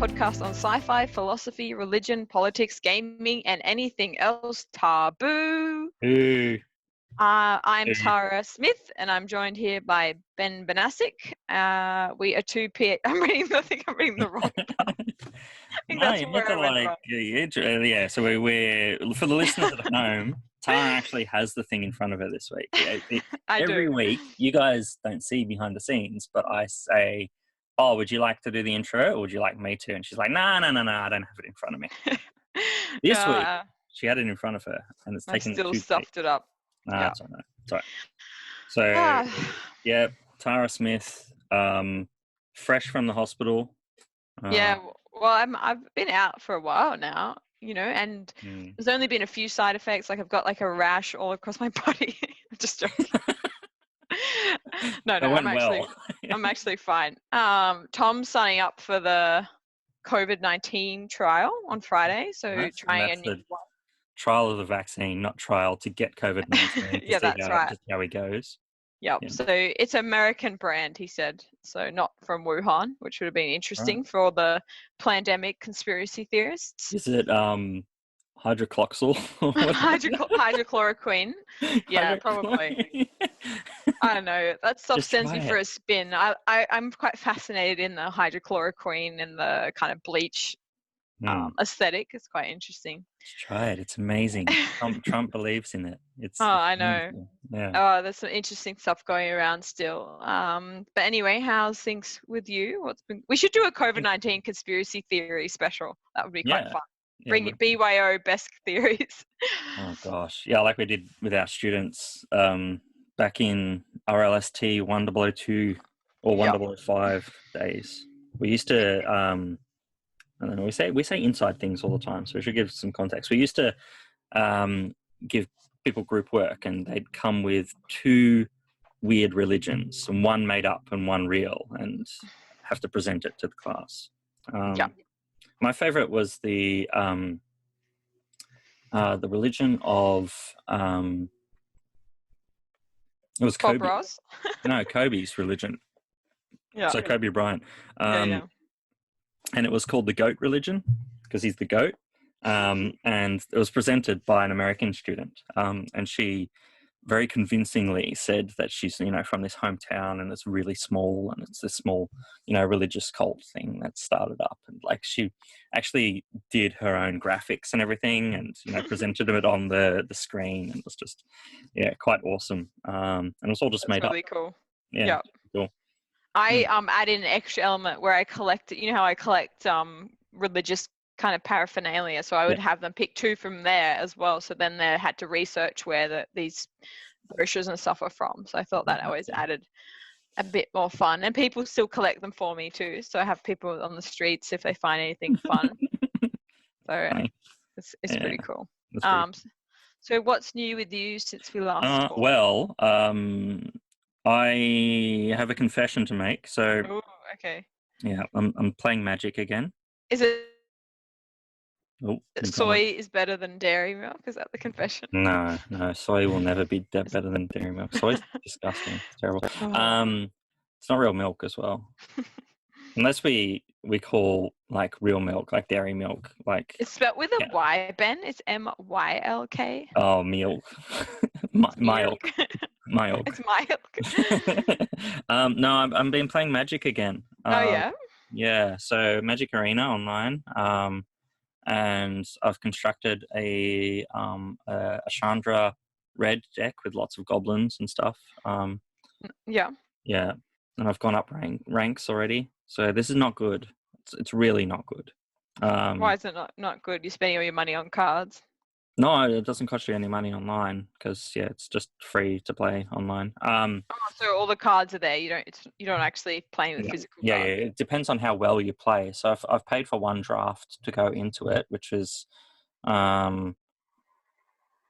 podcast on sci-fi, philosophy, religion, politics, gaming, and anything else taboo. Ooh. I'm Tara Smith, and I'm joined here by Ben Banasik. We are two I think I'm reading the wrong part. No, you look like yeah. So we're for the listeners at home. Tara actually has the thing in front of her this week. Every week, you guys don't see behind the scenes, but I say, "Oh, would you like to do the intro, or would you like me to?" And she's like, "No, I don't have it in front of me." This week, she had it in front of her, and it's taken. I still stuffed it up. Nah, it's all right. It's all right. So, yeah, Tara Smith, fresh from the hospital. Well, I've been out for a while now, and there's only been a few side effects. Like I've got like a rash all across my body. I'm just joking. No, I'm actually fine. Tom's signing up for the COVID-19 trial on Friday, so trying a new one. Trial of the vaccine, not trial to get COVID-19. Yeah, that's right. Just how he goes. Yep. Yeah. So it's American brand, he said. So not from Wuhan, which would have been interesting for all the pandemic conspiracy theorists. Is it hydrocloxal? Hydrochloroquine. Yeah, probably. I don't know. That stuff sends me for a spin. I'm quite fascinated in the hydrochloroquine and the kind of bleach aesthetic. It's quite interesting. Just try it. It's amazing. Trump believes in it. I know. Yeah. Oh, there's some interesting stuff going around still. But anyway, how's things with you? We should do a COVID-19 conspiracy theory special. That would be quite fun. Bring it BYO best theories. Oh gosh, yeah, like we did with our students back in RLST 1002 or 1005 days. We used to I don't know. We say inside things all the time, so we should give some context. We used to give people group work, and they'd come with two weird religions, and one made up and one real, and have to present it to the class. My favorite was the religion of it was Bob Kobe. Ross? No, Kobe's religion. Yeah. So Kobe Bryant. And it was called the goat religion because he's the goat. And it was presented by an American student. And she very convincingly said that she's, from this hometown and it's really small and it's this small, religious cult thing that started up. And like she actually did her own graphics and everything and, presented it on the screen. And it was just, quite awesome. And it was all just made up. Really cool. Yeah. Cool. I added an extra element where I collect, how I collect religious kind of paraphernalia. So I would have them pick two from there as well. So then they had to research where these brochures and stuff are from. So I thought that always added a bit more fun. And people still collect them for me too. So I have people on the streets if they find anything fun. So it's pretty cool. So what's new with you since we last talked? Well, I have a confession to make. So, okay. Yeah, I'm playing Magic again. Is it? Soy is better than dairy milk? Is that the confession? No, soy will never be better than dairy milk. Soy's disgusting. It's terrible. It's not real milk as well, unless we call like real milk, like dairy milk, like it's spelled with a Y. Ben, it's MYLK. Oh, milk. Milk. It's milk. No, I've been playing Magic again. Yeah. So Magic Arena online. And I've constructed a Chandra red deck with lots of goblins and stuff. Yeah. And I've gone up ranks already. So this is not good. It's really not good. Why is it not good? You're spending all your money on cards. No, it doesn't cost you any money online because it's just free to play online. So all the cards are there. You don't actually play with physical cards. Yeah, it depends on how well you play. So I've paid for one draft to go into it, which is I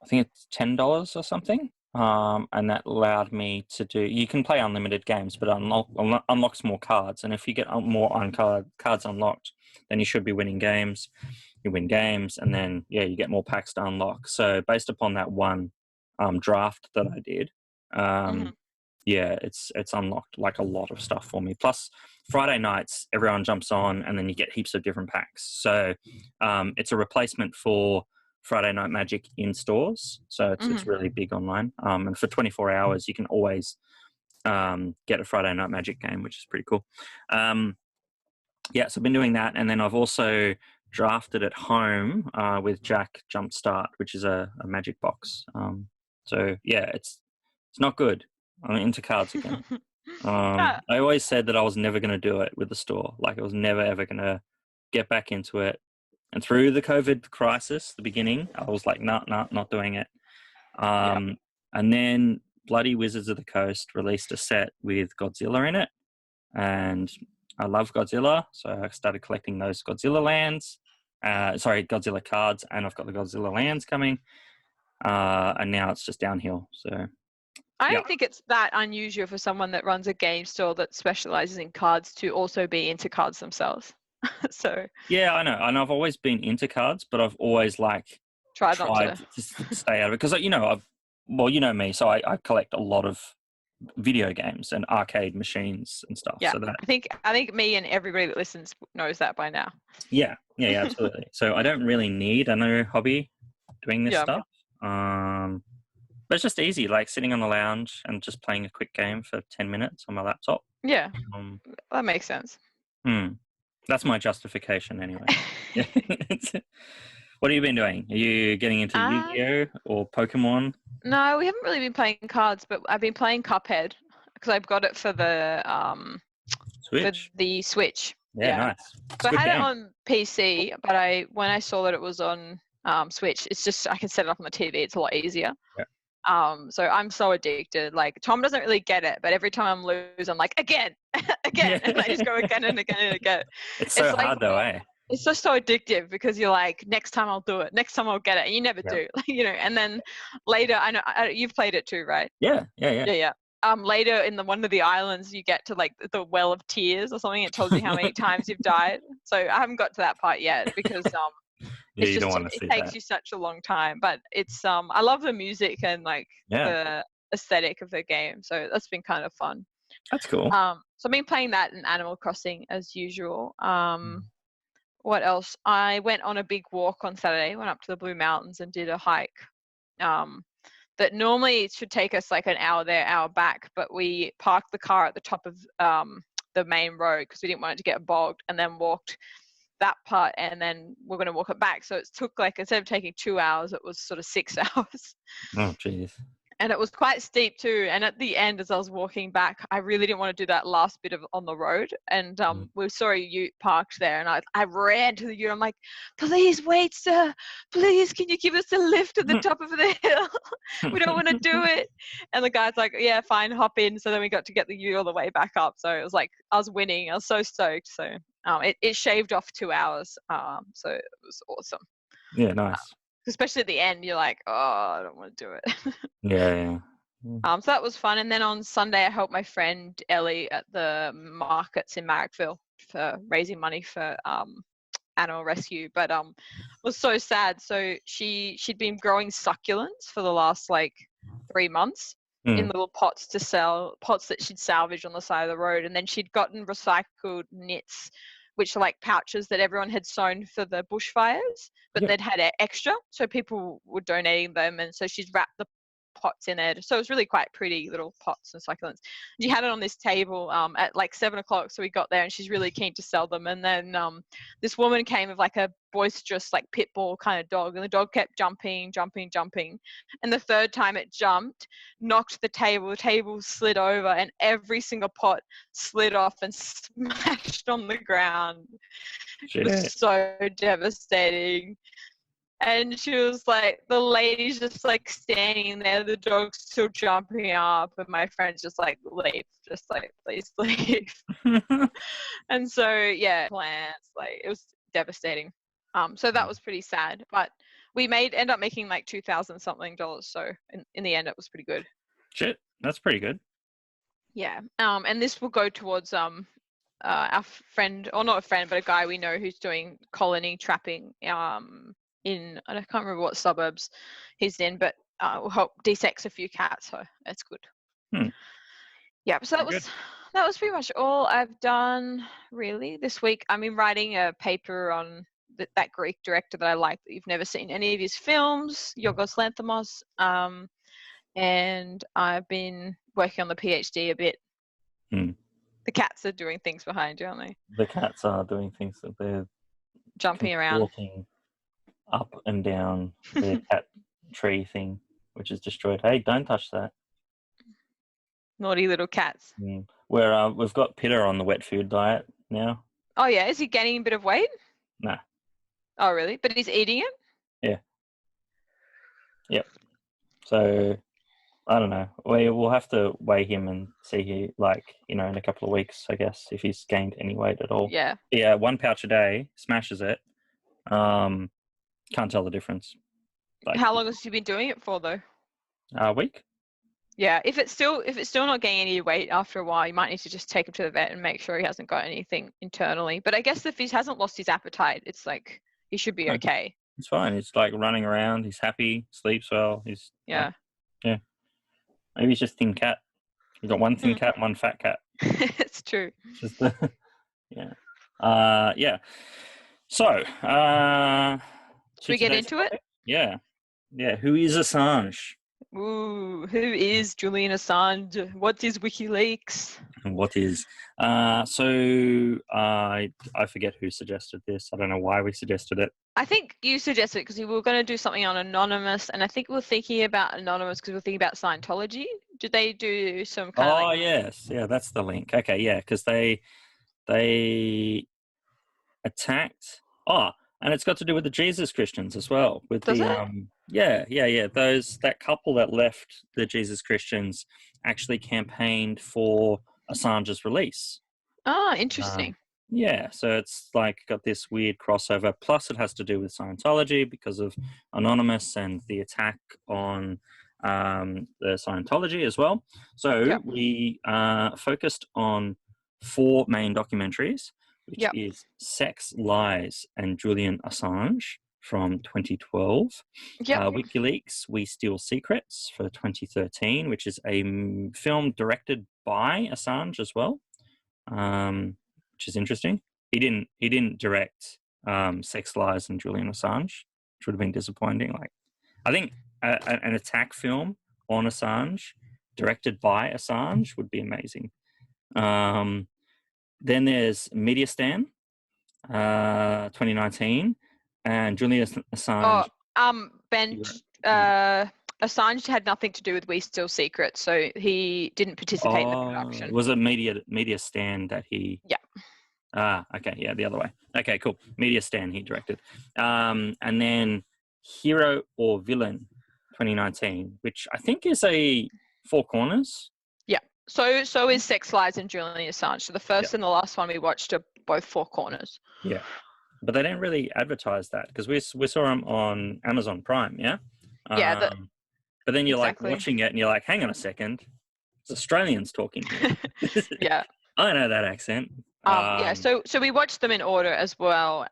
think it's $10 or something. And that allowed me to do. You can play unlimited games, but unlocks more cards. And if you get more cards unlocked, then you should be winning games. You win games, and then you get more packs to unlock. So based upon that one draft that I did, yeah, it's unlocked like a lot of stuff for me. Plus, Friday nights, everyone jumps on, and then you get heaps of different packs. So it's a replacement for Friday Night Magic in stores. So it's really big online. And for 24 hours, you can always get a Friday Night Magic game, which is pretty cool. Yeah, so I've been doing that, and then I've also drafted at home with Jack Jumpstart, which is a magic box. So yeah, it's not good. I'm into cards again. I always said that I was never going to do it with the store. Like, I was never ever going to get back into it. And through the COVID crisis, the beginning, I was like, nah, not doing it. And then bloody Wizards of the Coast released a set with Godzilla in it, and I love Godzilla, so I started collecting those Godzilla lands. Godzilla cards, and I've got the Godzilla lands coming. And now it's just downhill. So I don't think it's that unusual for someone that runs a game store that specializes in cards to also be into cards themselves. So yeah, I know, and I've always been into cards, but I've always tried to stay out of it, because you know me, so I collect a lot of video games and arcade machines and stuff. Yeah, so that, I think me and everybody that listens knows that by now. Yeah, absolutely. So I don't really need another hobby doing this stuff. But it's just easy, like sitting on the lounge and just playing a quick game for 10 minutes on my laptop. Yeah, that makes sense. That's my justification anyway. What have you been doing? Are you getting into Yu-Gi-Oh or Pokemon? No, we haven't really been playing cards, but I've been playing Cuphead because I've got it for the Switch. For the Switch. Yeah, nice. So I had it on PC, but when I saw that it was on Switch, it's just I can set it up on the TV. It's a lot easier. Yeah. So I'm so addicted. Like, Tom doesn't really get it, but every time I'm lose, I'm like, again, and I just go again and again and again. It's so hard though, eh? It's just so addictive because you're like, next time I'll do it. Next time I'll get it. And you never do, you know. And then later, I know you've played it too, right? Yeah. Later in one of the islands, you get to like the Well of Tears or something. It tells you how many times you've died. So I haven't got to that part yet because you don't want to see it takes you such a long time. But it's I love the music and like the aesthetic of the game. So that's been kind of fun. That's cool. So I've been playing that in Animal Crossing as usual. What else? I went on a big walk on Saturday. Went up to the Blue Mountains and did a hike. That normally it should take us like an hour there, hour back, but we parked the car at the top of the main road because we didn't want it to get bogged, and then walked that part, and then we're going to walk it back. So it took like, instead of taking 2 hours, it was sort of 6 hours. Oh, jeez. And it was quite steep too. And at the end, as I was walking back, I really didn't want to do that last bit on the road. And we saw a ute parked there, and I ran to the ute. I'm like, please wait, sir. Please, can you give us a lift to the top of the hill? We don't want to do it. And the guy's like, yeah, fine, hop in. So then we got to get the ute all the way back up. So it was like, I was winning. I was so stoked. So it shaved off 2 hours. So it was awesome. Yeah, nice. Especially at the end, you're like, oh, I don't want to do it. Yeah. So that was fun. And then on Sunday, I helped my friend Ellie at the markets in Marrickville for raising money for animal rescue. But it was so sad. So she'd been growing succulents for the last like 3 months in little pots to sell, pots that she'd salvaged on the side of the road. And then she'd gotten recycled knits, which are like pouches that everyone had sewn for the bushfires, but they'd had extra. So people were donating them. And so she's wrapped the pots in it. So it was really quite pretty little pots and succulents. She had it on this table at like 7 o'clock. So we got there and she's really keen to sell them. And then this woman came with like a boisterous, like pit bull kind of dog. And the dog kept jumping. And the third time it jumped, knocked the table slid over, and every single pot slid off and smashed on the ground. Shit. It was so devastating. And she was like, the lady's just like standing there, the dog's still jumping up, and my friend's just like, leave, just like, please leave. And so, yeah, plants, like, it was devastating. So that was pretty sad, but we end up making like $2,000 something. So in the end, it was pretty good. Shit, that's pretty good. Yeah. And this will go towards our friend, or not a friend, but a guy we know who's doing colony trapping in, I can't remember what suburbs he's in, but will help desex a few cats, so that's good. Yeah, so that was pretty much all I've done really this week. I'm writing a paper on that Greek director that I like, that you've never seen any of his films, Yorgos Lanthimos, and I've been working on the PhD a bit. The cats are doing things behind you, aren't they? The cats are doing things, that they're jumping around, walking up and down the cat tree thing, which is destroyed. Hey, don't touch that. Naughty little cats. Where we've got Pitter on the wet food diet now. Oh yeah, is he gaining a bit of weight? Nah. Oh really? But he's eating it? Yeah. Yep. So I don't know. We'll have to weigh him and see in a couple of weeks, I guess, if he's gained any weight at all. Yeah. Yeah, 1 pouch a day, smashes it. Can't tell the difference. How long has he been doing it for though? A week. Yeah, if it's still not gaining any weight after a while, you might need to just take him to the vet and make sure he hasn't got anything internally. But I guess if he hasn't lost his appetite, it's like he should be okay. It's fine. He's like running around. He's happy. Sleeps well. He's yeah. Yeah. Maybe he's just thin cat. You've got one thin cat, one fat cat. It's true. Just yeah. Yeah. So, should we get into it? Yeah. Yeah. Who is Assange? Ooh, who is Julian Assange? What is WikiLeaks? And what is? So I forget who suggested this. I don't know why we suggested it. I think you suggested it because we were going to do something on Anonymous, and I think we were thinking about Anonymous because we were thinking about Scientology. Did they do some kind of? Oh yes, yeah, that's the link. Okay, yeah, because they attacked. And it's got to do with the Jesus Christians as well. With Does the it? that couple that left the Jesus Christians actually campaigned for Assange's release. Oh, interesting. Yeah, so it's got this weird crossover. Plus, it has to do with Scientology because of Anonymous and the attack on the Scientology as well. So we focused on 4 main documentaries, which is Sex, Lies, and Julian Assange from 2012. WikiLeaks, We Steal Secrets for 2013, which is a film directed by Assange as well, which is interesting. He didn't direct Sex, Lies, and Julian Assange, which would have been disappointing. I think an attack film on Assange, directed by Assange, would be amazing. Then there's Mediastan, 2019, and Julian Assange. Benn, Assange had nothing to do with We Steal Secrets, so he didn't participate in the production. Was it Mediastan that he? Yeah. Okay, yeah, the other way. Okay, cool. Mediastan he directed, and then Hero or Villain, 2019, which I think is a Four Corners. Yeah. So is Sex, Lies, and Julian Assange. So the first and the last one we watched are both Four Corners. Yeah, but they didn't really advertise that because we saw them on Amazon Prime. Yeah. Yeah. But then you're watching it and you're like, hang on a second, it's Australians talking here. Yeah. I know that accent. So we watched them in order as well.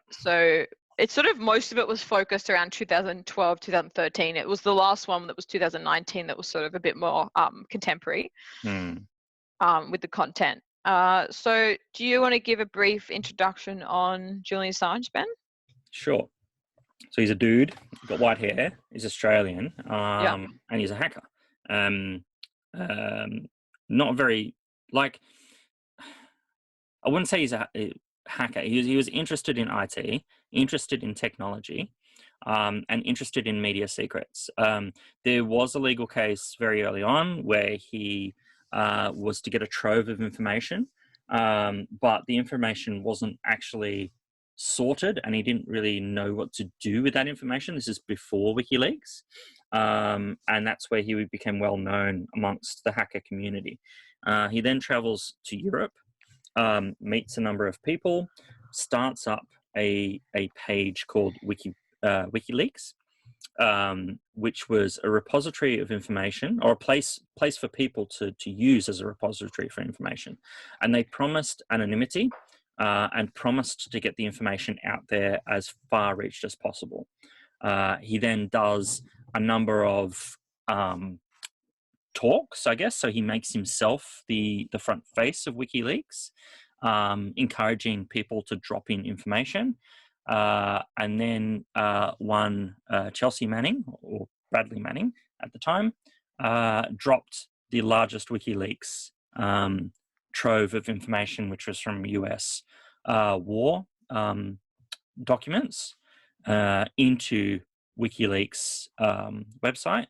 So it's sort of, most of it was focused around 2012, 2013. It was the last one that was 2019 that was sort of a bit more contemporary with the content. So do you want to give a brief introduction on Julian Assange, Ben? Sure. So he's a dude, got white hair, he's Australian, and he's a hacker. Not very, I wouldn't say he's a hacker. He was interested in IT, interested in technology, and interested in media secrets. There was a legal case very early on where he was to get a trove of information, but the information wasn't actually sorted and he didn't really know what to do with that information. This is before WikiLeaks, and that's where he became well known amongst the hacker community. He then travels to Europe, meets a number of people, starts up a page called WikiLeaks, which was a repository of information, or a place for people to use as a repository for information. And they promised anonymity and promised to get the information out there as far-reached as possible. He then does a number of talks, I guess. So he makes himself the front face of WikiLeaks, encouraging people to drop in information. And then one Chelsea Manning, or Bradley Manning at the time, dropped the largest WikiLeaks trove of information, which was from US war documents, into WikiLeaks website.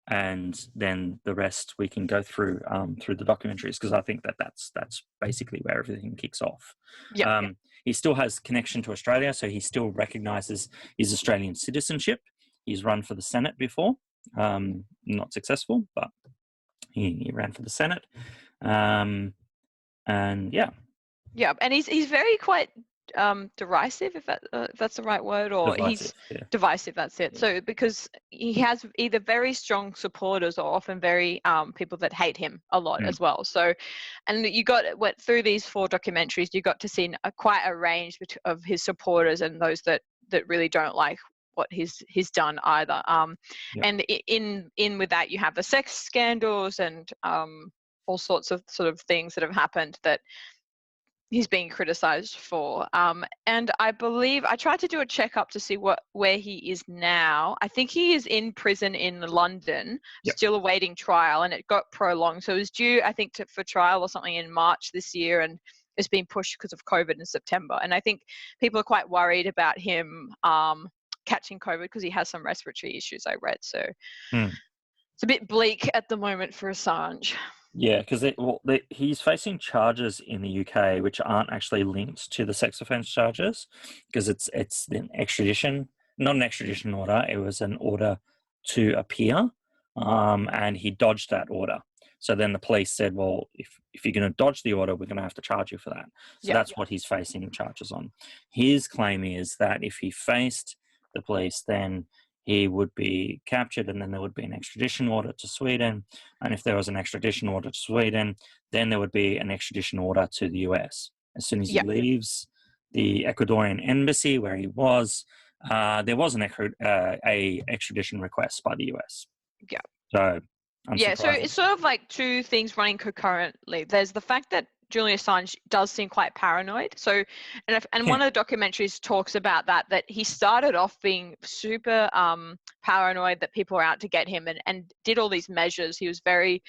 And then the rest we can go through the documentaries, because I think that's basically where everything kicks off. Yeah. He still has connection to Australia, so he still recognises his Australian citizenship. He's run for the Senate before, not successful, but he ran for the Senate, and yeah. Yeah, and he's very quite derisive, if that's the right word, or Divisive, he's divisive. That's it. Yeah. So because he has either very strong supporters or often very people that hate him a lot as well. So, and you got through these 4 documentaries, you got to see quite a range of his supporters and those that really don't like what he's done either. And in with that, you have the sex scandals and all sorts of sort of things that have happened that he's being criticized for. And I believe I tried to do a checkup to see where he is now. I think he is in prison in London, still awaiting trial, and it got prolonged. So it was due, I think, for trial or something in March this year, and it's been pushed because of COVID in September. And I think people are quite worried about him catching COVID because he has some respiratory issues, I read. So it's a bit bleak at the moment for Assange. Yeah, because he's facing charges in the UK which aren't actually linked to the sex offence charges, because it's an extradition, not an extradition order. It was an order to appear, and he dodged that order. So then the police said, well, if you're going to dodge the order, we're going to have to charge you for that. So that's what he's facing charges on. His claim is that if he faced the police, then he would be captured, and then there would be an extradition order to Sweden. And if there was an extradition order to Sweden, then there would be an extradition order to the US. As soon as he leaves the Ecuadorian embassy where he was, there was an extradition request by the US. Yeah. So, so it's sort of like 2 things running concurrently. There's the fact that Julian Assange does seem quite paranoid. So, and one of the documentaries talks about that he started off being super paranoid that people were out to get him, and did all these measures. He was very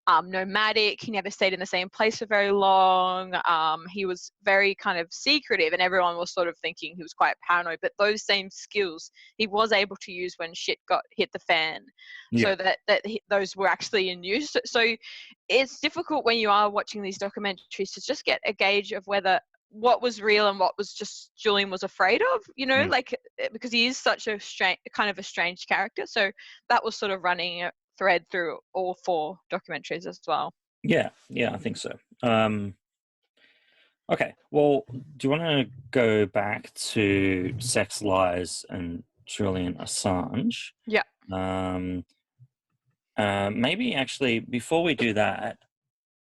nomadic. He never stayed in the same place for very long. He was very kind of secretive, and everyone was sort of thinking he was quite paranoid. But those same skills he was able to use when shit hit the fan, so that those were actually in use. So it's difficult when you are watching these documentaries to just get a gauge of what was real and what was just Julian was afraid of, like, because he is such a strange character. So that was sort of running a thread through all 4 documentaries as well. Yeah, I think so. Okay, well, do you want to go back to Sex Lies and Julian Assange? Yeah. Maybe actually before we do that,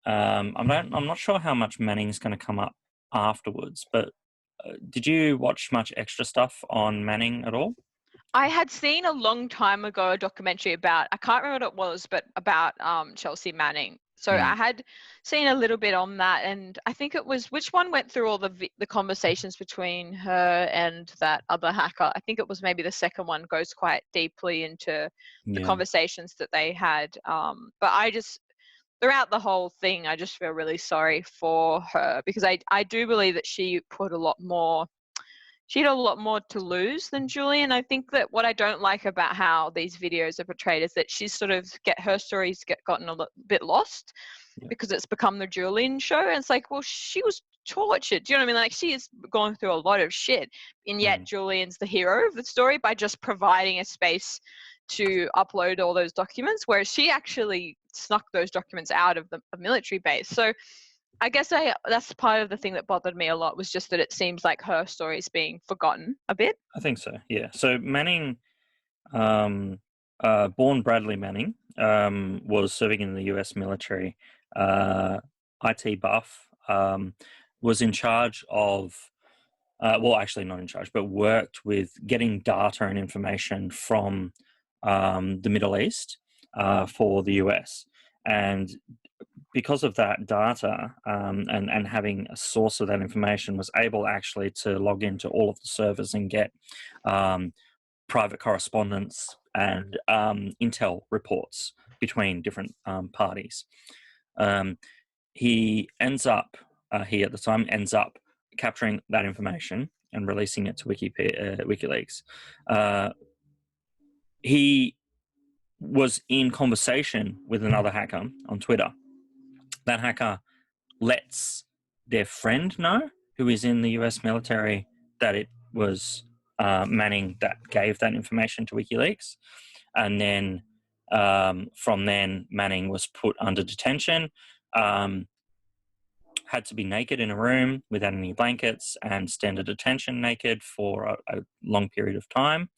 I'm not sure how much Manning's going to come up afterwards, but did you watch much extra stuff on Manning at all? I had seen a long time ago a documentary about, I can't remember what it was, but about Chelsea Manning. So I had seen a little bit on that, and I think it was, which one went through all the conversations between her and that other hacker? I think it was maybe the second one, goes quite deeply into the conversations that they had. But throughout the whole thing, I just feel really sorry for her, because I do believe that she had a lot more to lose than Julian. I think that what I don't like about how these videos are portrayed is that she's sort of her stories gotten a bit lost because it's become the Julian show. And it's like, well, she was tortured. Do you know what I mean? Like, she has gone through a lot of shit, and yet Julian's the hero of the story by just providing a space to upload all those documents, whereas she actually snuck those documents out of the military base. So I guess that's part of the thing that bothered me a lot, was just that it seems like her story is being forgotten a bit. I think so, yeah. So Manning, born Bradley Manning, was serving in the US military, IT buff, was in charge of, well, actually not in charge, but worked with getting data and information from the Middle East for the US. And because of that data and having a source of that information, was able actually to log into all of the servers and get private correspondence and intel reports between different parties. He at the time ends up capturing that information and releasing it to Wikileaks. He was in conversation with another hacker on Twitter. That hacker lets their friend know, who is in the US military, that it was Manning that gave that information to Wikileaks. And then from then, Manning was put under detention, had to be naked in a room without any blankets and stand at attention naked for a long period of time.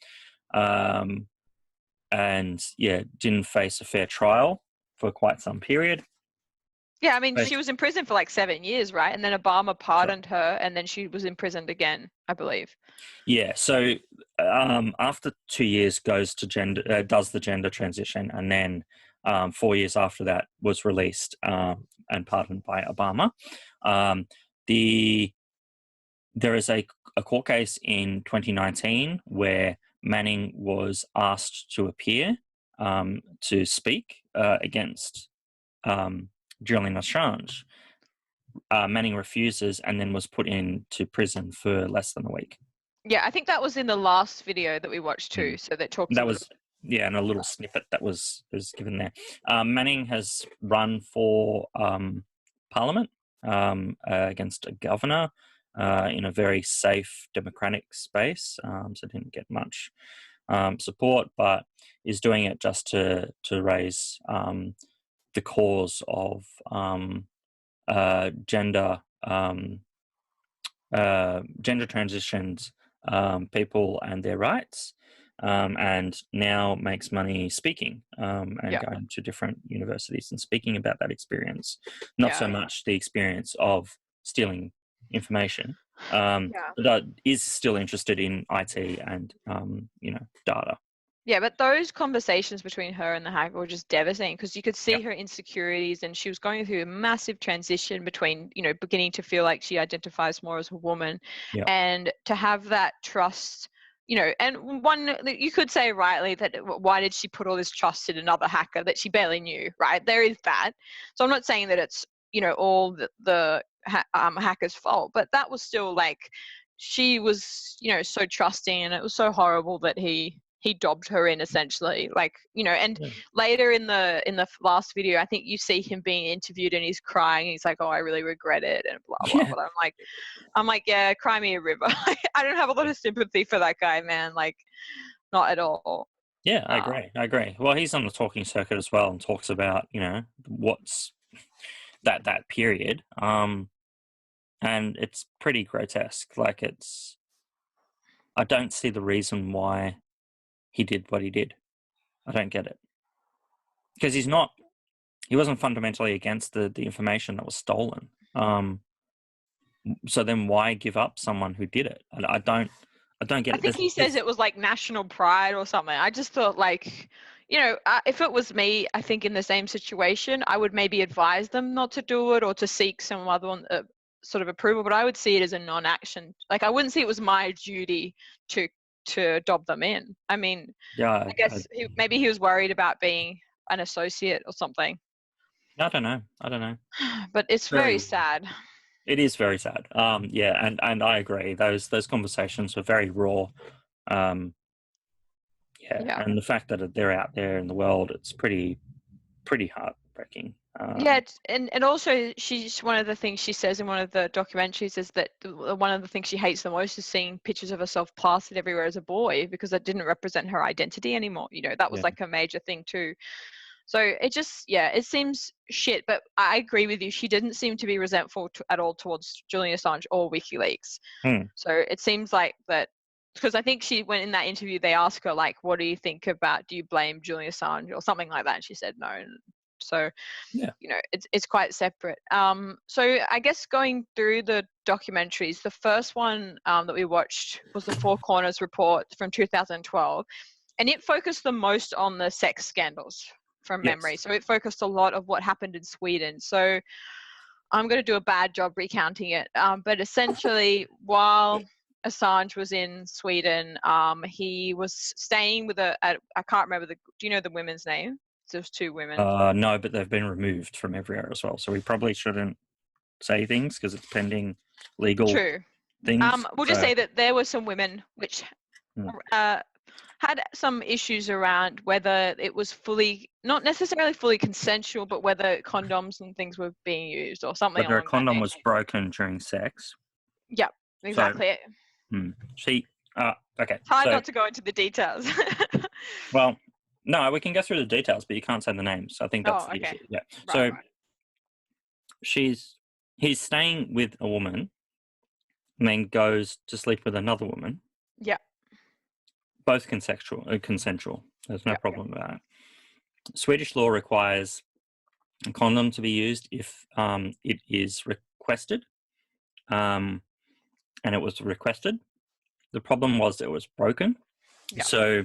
And didn't face a fair trial for quite some period. Yeah, I mean, she was in prison for like 7 years, right? And then Obama pardoned her, and then she was imprisoned again, I believe. Yeah. So after 2 years, does the gender transition, and then 4 years after that was released and pardoned by Obama. There is a court case in 2019 where Manning was asked to appear to speak against Julian Assange. Manning refuses and then was put into prison for less than a week. Yeah, I think that was in the last video that we watched too. So that talks. That was and a little snippet that was given there. Manning has run for Parliament against a governor in a very safe democratic space, so didn't get much support, but is doing it just to raise the cause of gender transitions, people and their rights, and now makes money speaking and going to different universities and speaking about that experience. Not so much the experience of stealing information, but is still interested in IT and data. Yeah, but those conversations between her and the hacker were just devastating, because you could see her insecurities, and she was going through a massive transition between, beginning to feel like she identifies more as a woman, and to have that trust, and one, you could say rightly that why did she put all this trust in another hacker that she barely knew, right? There is that. So I'm not saying that it's, all the hacker's fault, but that was still like, she was, so trusting, and it was so horrible that he dobbed her in, essentially, and later in the last video, I think you see him being interviewed and he's crying. He's like, "Oh, I really regret it," and blah blah blah. I'm like, yeah, cry me a river. I don't have a lot of sympathy for that guy, man. Like, not at all. Yeah, I agree. Well, he's on the talking circuit as well and talks about, what's that period, and it's pretty grotesque. Like, I don't see the reason why he did what he did. I don't get it. Because he wasn't fundamentally against the information that was stolen. So then why give up someone who did it? I don't get it. I think he says it was like national pride or something. I just thought, like, if it was me, I think in the same situation, I would maybe advise them not to do it or to seek some other one, sort of approval, but I would see it as a non-action. Like, I wouldn't see it was my duty to dob them in. I mean, I guess maybe he was worried about being an associate or something. I don't know. But it's very sad. It is very sad. And I agree. Those conversations were very raw. And the fact that they're out there in the world, it's pretty heartbreaking. And also, one of the things she says in one of the documentaries is that one of the things she hates the most is seeing pictures of herself plastered everywhere as a boy, because that didn't represent her identity anymore. That was like a major thing too. So it just, it seems shit, but I agree with you. She didn't seem to be resentful at all towards Julian Assange or WikiLeaks. So it seems like that, because I think she went in that interview, they asked her, like, what do you think about, do you blame Julian Assange or something like that? And she said no. So, it's quite separate. So I guess going through the documentaries, the first one that we watched was the Four Corners report from 2012, and it focused the most on the sex scandals from memory. So it focused a lot of what happened in Sweden. So I'm going to do a bad job recounting it. But essentially, while Assange was in Sweden, he was staying with I can't remember do you know the women's name? There's two women. No, but they've been removed from everywhere as well. So we probably shouldn't say things because it's pending legal things. We'll just say that there were some women which had some issues around whether it was not necessarily fully consensual, but whether condoms and things were being used or something. Whether a condom was broken during sex. Yep, exactly. Okay. It's hard not to go into the details. Well, no, we can go through the details, but you can't say the names. I think that's the issue. Yeah. Right, he's staying with a woman and then goes to sleep with another woman. Yeah. Both consensual. There's no problem with that. Swedish law requires a condom to be used if it is requested. And it was requested. The problem was it was broken. Yeah. So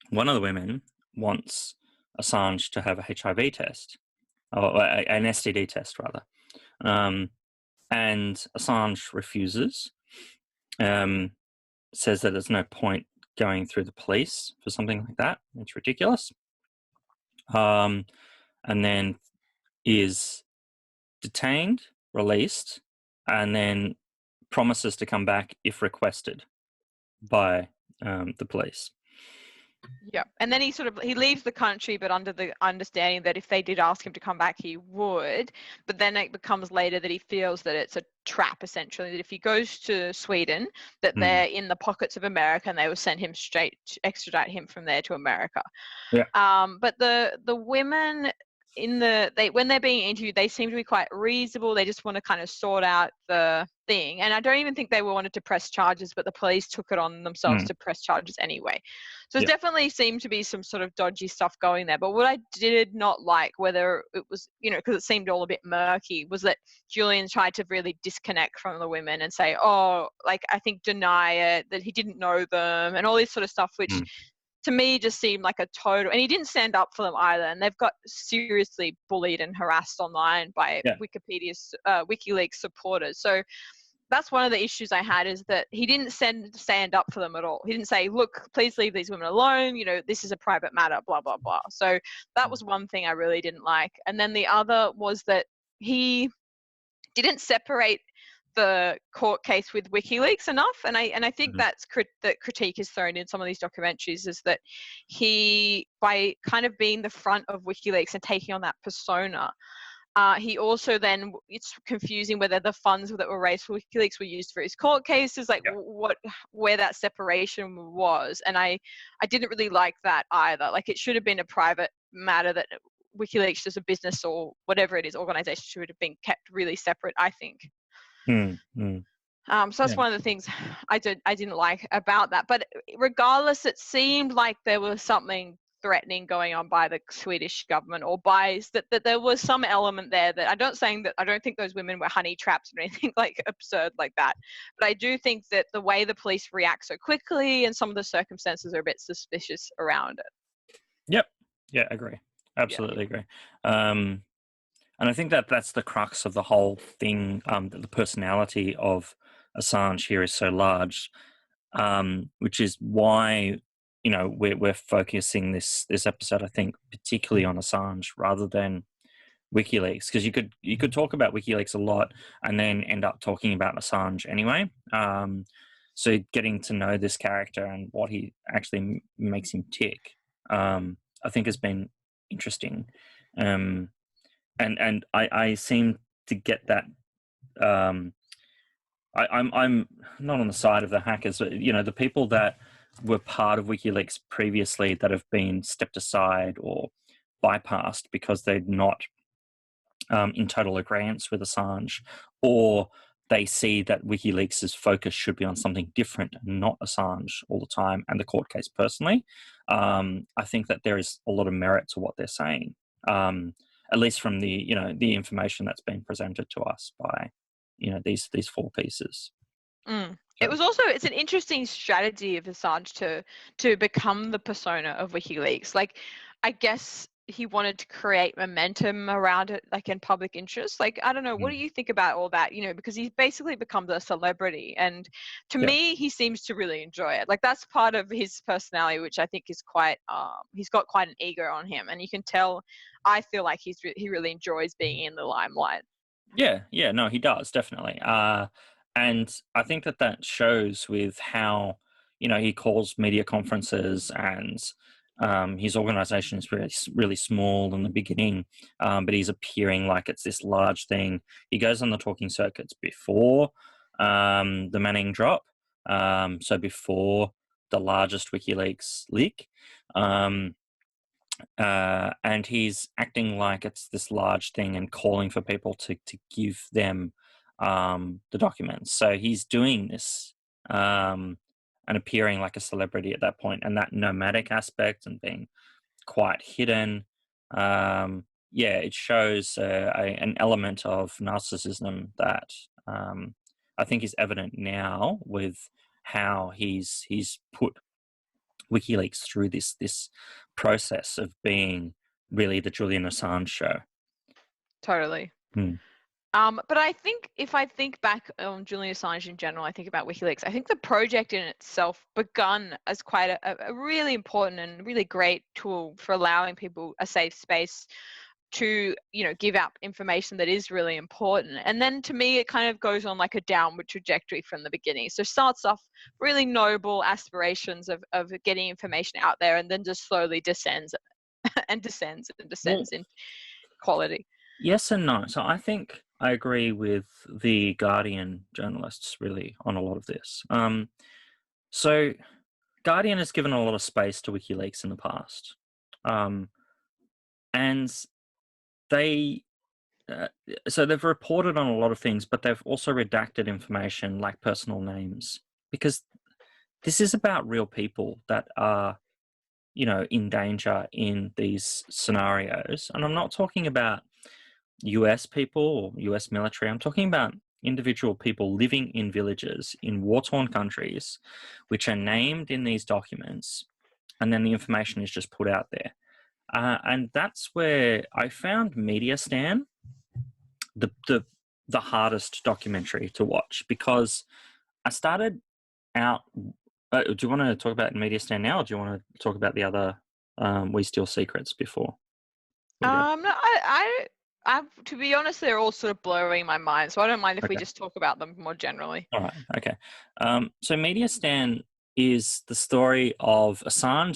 one of the women wants Assange to have a HIV test, or an STD test rather. And Assange refuses, says that there's no point going through the police for something like that. It's ridiculous. And then is detained, released, and then promises to come back if requested by the police. Yeah, and then he leaves the country, but under the understanding that if they did ask him to come back, he would. But then it becomes later that he feels that it's a trap, essentially, that if he goes to Sweden, that they're in the pockets of America and they will send him extradite him from there to America. Yeah. But the women when they're being interviewed, they seem to be quite reasonable. They just want to kind of sort out the thing. And I don't even think they wanted to press charges, but the police took it on themselves to press charges anyway. So it definitely seemed to be some sort of dodgy stuff going there. But what I did not like, whether it was, because it seemed all a bit murky, was that Julian tried to really disconnect from the women and say, I think deny it, that he didn't know them and all this sort of stuff, which to me just seemed like a total, and he didn't stand up for them either. And they've got seriously bullied and harassed online by Wikileaks supporters. So that's one of the issues I had, is that he didn't stand up for them at all. He didn't say, look, please leave these women alone. This is a private matter, blah, blah, blah. So that was one thing I really didn't like. And then the other was that he didn't separate the court case with WikiLeaks enough, and I think that's that critique is thrown in some of these documentaries, is that he, by kind of being the front of WikiLeaks and taking on that persona, he also then, it's confusing whether the funds that were raised for WikiLeaks were used for his court cases, where that separation was, and I didn't really like that either. Like, it should have been a private matter, that WikiLeaks as a business or whatever it is, organization, should have been kept really separate, I think. So that's one of the things I didn't like about that. But regardless, it seemed like there was something threatening going on by the Swedish government, or by that there was some element there that I don't think those women were honey traps or anything like absurd like that. But I do think that the way the police react so quickly and some of the circumstances are a bit suspicious around it. Yep. Yeah, agree. Absolutely agree. And I think that that's the crux of the whole thing, that the personality of Assange here is so large, which is why, we're focusing this episode, I think, particularly on Assange rather than WikiLeaks, because you could talk about WikiLeaks a lot and then end up talking about Assange anyway. So getting to know this character and what he actually makes him tick, I think has been interesting. And I seem to get that. I'm not on the side of the hackers, but the people that were part of WikiLeaks previously that have been stepped aside or bypassed because they're not in total agreement with Assange, or they see that WikiLeaks' focus should be on something different and not Assange all the time and the court case personally. I think that there is a lot of merit to what they're saying. At least from the the information that's been presented to us by these four pieces. It was also, it's an interesting strategy of Assange to become the persona of WikiLeaks. Like, I guess he wanted to create momentum around it, like in public interest. Like, I don't know, what do you think about all that? Because he's basically become a celebrity, and to me, he seems to really enjoy it. Like, that's part of his personality, which I think is quite, he's got quite an ego on him, and you can tell, I feel like he really enjoys being in the limelight. Yeah, no, he does, definitely. And I think that shows with how, he calls media conferences, and his organization is really, really small in the beginning, but he's appearing like it's this large thing. He goes on the talking circuits before the Manning drop, so before the largest WikiLeaks leak. And he's acting like it's this large thing and calling for people to give them the documents. So he's doing this and appearing like a celebrity at that point, and that nomadic aspect and being quite hidden. It shows an element of narcissism that I think is evident now with how he's put WikiLeaks through this process of being really the Julian Assange show. Totally. But I think if I think back on Julian Assange in general, I think about WikiLeaks. I think the project in itself begun as quite a really important and really great tool for allowing people a safe space to give out information that is really important. And then to me, it kind of goes on like a downward trajectory from the beginning. So starts off really noble aspirations of getting information out there, and then just slowly descends and descends in quality. Yes and no. So I think I agree with the Guardian journalists really on a lot of this. So Guardian has given a lot of space to WikiLeaks in the past. And so they've reported on a lot of things, but they've also redacted information like personal names, because this is about real people that are, in danger in these scenarios. And I'm not talking about US people or US military. I'm talking about individual people living in villages in war-torn countries, which are named in these documents, and then the information is just put out there. And that's where I found Mediastan the hardest documentary to watch, because I started out. Do you want to talk about Mediastan now, or do you want to talk about the other We Steal Secrets before? No, I to be honest, they're all sort of blurring my mind, so I don't mind if we just talk about them more generally. All right. Okay. So Mediastan is the story of Assange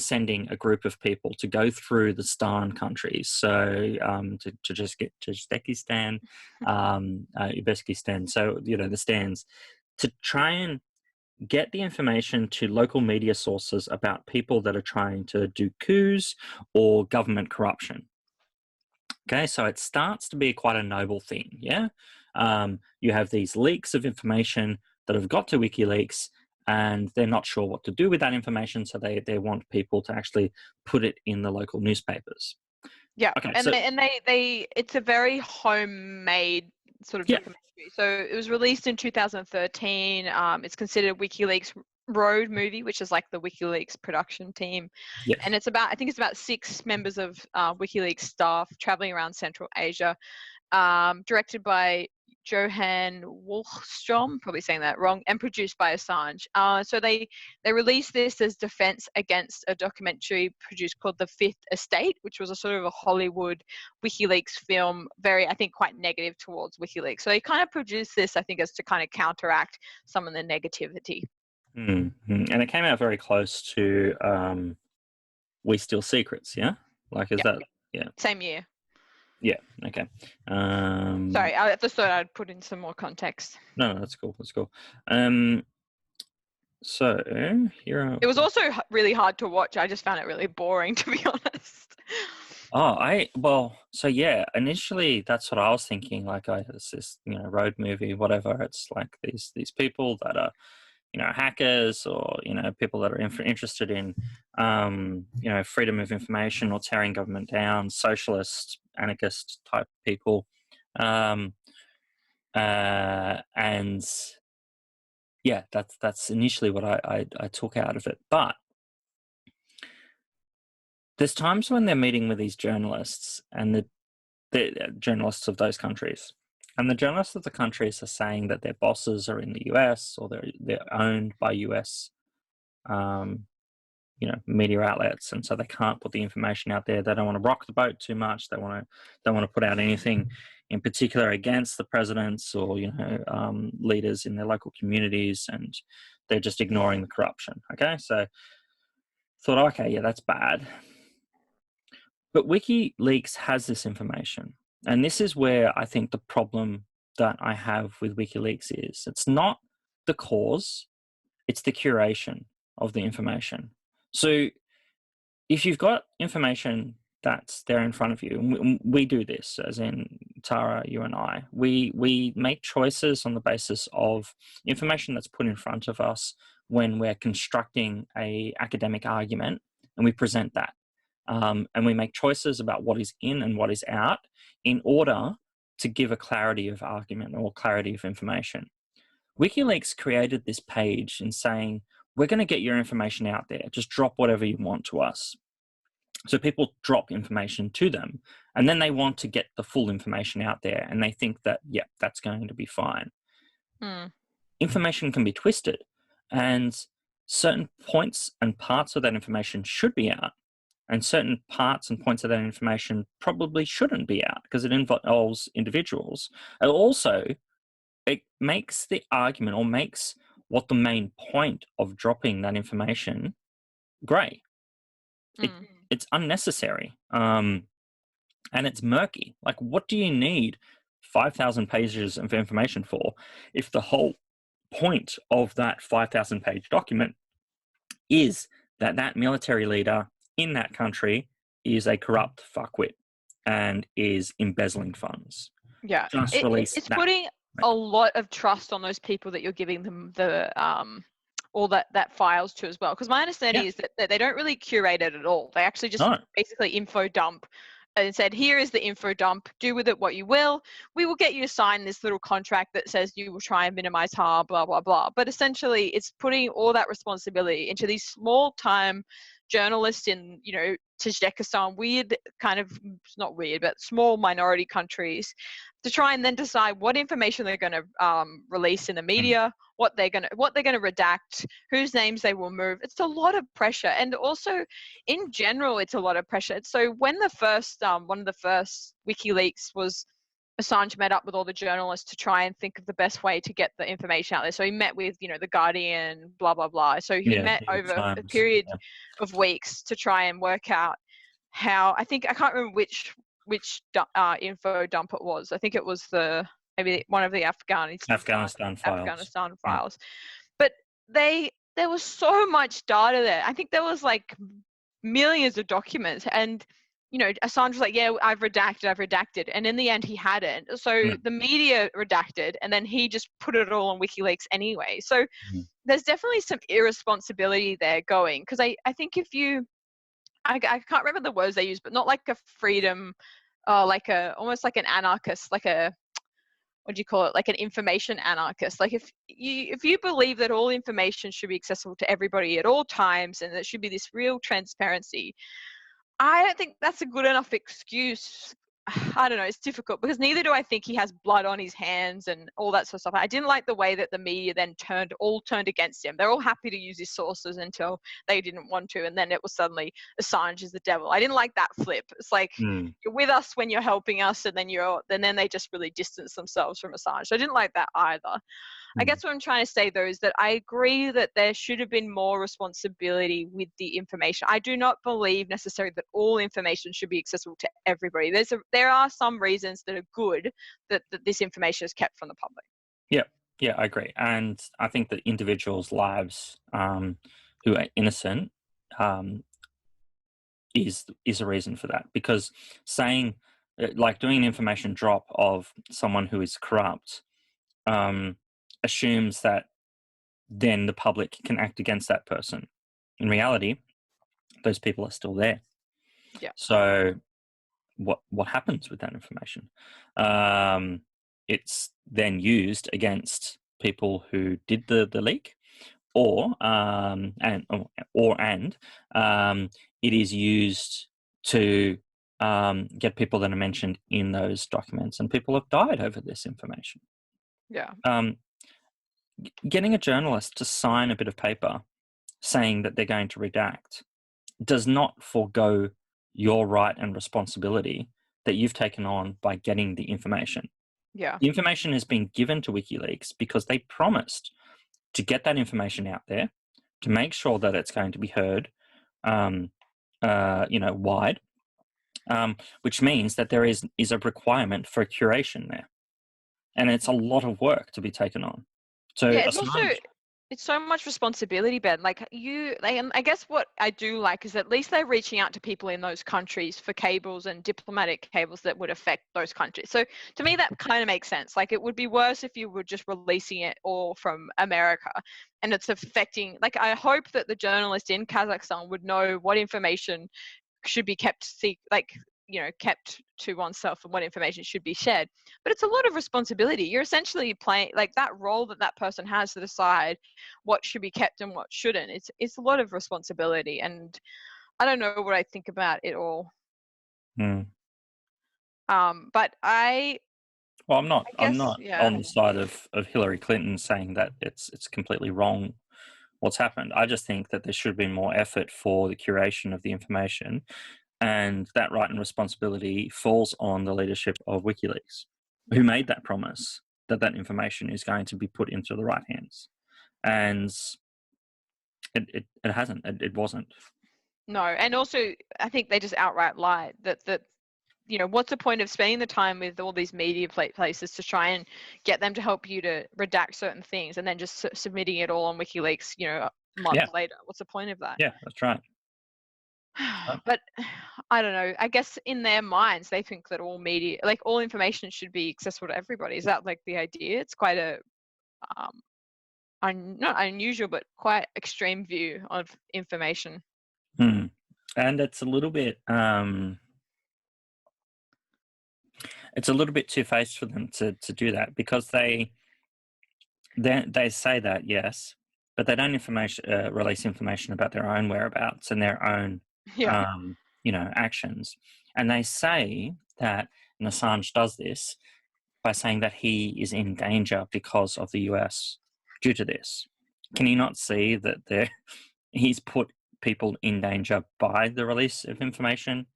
sending a group of people to go through the Stan countries, so to just get to Uzbekistan, Uzbekistan, so the stands, to try and get the information to local media sources about people that are trying to do coups or government corruption. Okay, so it starts to be quite a noble thing, yeah? You have these leaks of information that have got to WikiLeaks, and they're not sure what to do with that information, so they want people to actually put it in the local newspapers. Yeah, okay, and they it's a very homemade sort of documentary. So it was released in 2013. It's considered WikiLeaks road movie, which is like the WikiLeaks production team. Yes. And I think it's about 6 members of WikiLeaks staff traveling around Central Asia, directed by Johan Wolfstrom, probably saying that wrong, and produced by Assange. So they released this as defense against a documentary produced called The Fifth Estate, which was a sort of a Hollywood WikiLeaks film, I think quite negative towards WikiLeaks. So they kind of produced this, I think, as to kind of counteract some of the negativity. Mm-hmm. And it came out very close to We Steal Secrets, yeah? Like, is that, yeah? Same year. Yeah, okay. Sorry, I just thought I'd put in some more context. No, that's cool. So here it was also really hard to watch. I just found it really boring, to be honest. Initially that's what I was thinking. Like, it's this, road movie, whatever. It's like these people that are, hackers, or, people that are interested in, freedom of information or tearing government down, socialist, anarchist type people. And yeah, that's initially what I took out of it. But there's times when they're meeting with these journalists and the journalists of those countries, and the journalists of the countries are saying that their bosses are in the US or they're owned by US media outlets, and so they can't put the information out there. They don't want to rock the boat too much. They don't want to put out anything in particular against the presidents or leaders in their local communities, and they're just ignoring the corruption. Okay, so thought, okay, yeah, that's bad. But WikiLeaks has this information, and this is where I think the problem that I have with WikiLeaks is it's not the cause, it's the curation of the information. So if you've got information that's there in front of you, and we do this, as in Tara, you and I, we make choices on the basis of information that's put in front of us when we're constructing a academic argument, and we present that. And we make choices about what is in and what is out in order to give a clarity of argument or clarity of information. WikiLeaks created this page in saying, we're going to get your information out there. Just drop whatever you want to us. So people drop information to them, and then they want to get the full information out there, and they think that, yeah, that's going to be fine. Information can be twisted, and certain points and parts of that information should be out, and certain parts and points of that information probably shouldn't be out because it involves individuals. And also, it makes the argument or makes what the main point of dropping that information grey. It's unnecessary, and it's murky. Like, what do you need 5,000 pages of information for if the whole point of that 5,000 page document is that military leader in that country is a corrupt fuckwit and is embezzling funds? Yeah, it's putting a lot of trust on those people that you're giving them the all that files to as well. Because my understanding is that they don't really curate it at all. They actually just basically info dump and said, here is the info dump, do with it what you will. We will get you to sign this little contract that says you will try and minimize harm, blah, blah, blah. But essentially it's putting all that responsibility into these small time journalists in, Tajikistan, weird kind of, not weird, but small minority countries, to try and then decide what information they're going to release in the media, what they're going to redact, whose names they will move. It's a lot of pressure, and also in general, it's a lot of pressure. So when the first one of the first WikiLeaks was, Assange met up with all the journalists to try and think of the best way to get the information out there. So he met with, the Guardian, blah, blah, blah. So he met over a period of weeks to try and work out how, I can't remember which info dump it was. I think it was maybe one of the Afghanistan files. But there was so much data there. I think there was like millions of documents, and Assange was like, yeah, I've redacted. And in the end, he hadn't. So the media redacted, and then he just put it all on WikiLeaks anyway. So there's definitely some irresponsibility there going. Because I think if you, I can't remember the words they use, but not like a freedom, almost like an anarchist, like a, what do you call it? Like an information anarchist. Like if you believe that all information should be accessible to everybody at all times, and there should be this real transparency, I don't think that's a good enough excuse. I don't know, it's difficult, because neither do I think he has blood on his hands and all that sort of stuff. I didn't like the way that the media then turned against him. They're all happy to use his sources until they didn't want to, and then it was suddenly Assange is the devil. I didn't like that flip. It's like, you're with us when you're helping us, and then they just really distance themselves from Assange. So I didn't like that either. I guess what I'm trying to say, though, is that I agree that there should have been more responsibility with the information. I do not believe necessarily that all information should be accessible to everybody. There are some reasons that are good that this information is kept from the public. Yeah, I agree. And I think that individuals' lives who are innocent is a reason for that. Because saying, like doing an information drop of someone who is corrupt assumes that then the public can act against that person. In reality, those people are still there. Yeah. So what happens with that information? It's then used against people who did the leak, or it is used to get people that are mentioned in those documents, and people have died over this information. Yeah. Getting a journalist to sign a bit of paper saying that they're going to redact does not forego your right and responsibility that you've taken on by getting the information. Yeah. The information has been given to WikiLeaks because they promised to get that information out there, to make sure that it's going to be heard, wide, which means that there is a requirement for curation there, and it's a lot of work to be taken on. So yeah, it's so much responsibility, Ben. And I guess what I do like is at least they're reaching out to people in those countries for cables and diplomatic cables that would affect those countries. So to me, that kind of makes sense. Like, it would be worse if you were just releasing it all from America and it's affecting, like, I hope that the journalist in Kazakhstan would know what information should be kept kept to oneself and what information should be shared. But it's a lot of responsibility. You're essentially playing, like, that role that person has to decide what should be kept and what shouldn't. It's a lot of responsibility, and I don't know what I think about it all. But I'm not yeah. on the side of Hillary Clinton saying that it's completely wrong what's happened. I just think that there should be more effort for the curation of the information, and that right and responsibility falls on the leadership of WikiLeaks, who made that promise that information is going to be put into the right hands. And it hasn't. It wasn't. No, and also I think they just outright lied that what's the point of spending the time with all these media places to try and get them to help you to redact certain things and then just submitting it all on WikiLeaks, months later? What's the point of that? Yeah, that's right. But I don't know. I guess in their minds, they think that all media, like, all information should be accessible to everybody. Is that, like, the idea? It's quite a, not unusual, but quite extreme view of information. And it's a little bit, two-faced for them to do that, because they say that, yes, but they don't release information about their own whereabouts and their own actions. And they say that, and Assange does this by saying that he is in danger because of the US due to this. Can you not see that he's put people in danger by the release of information?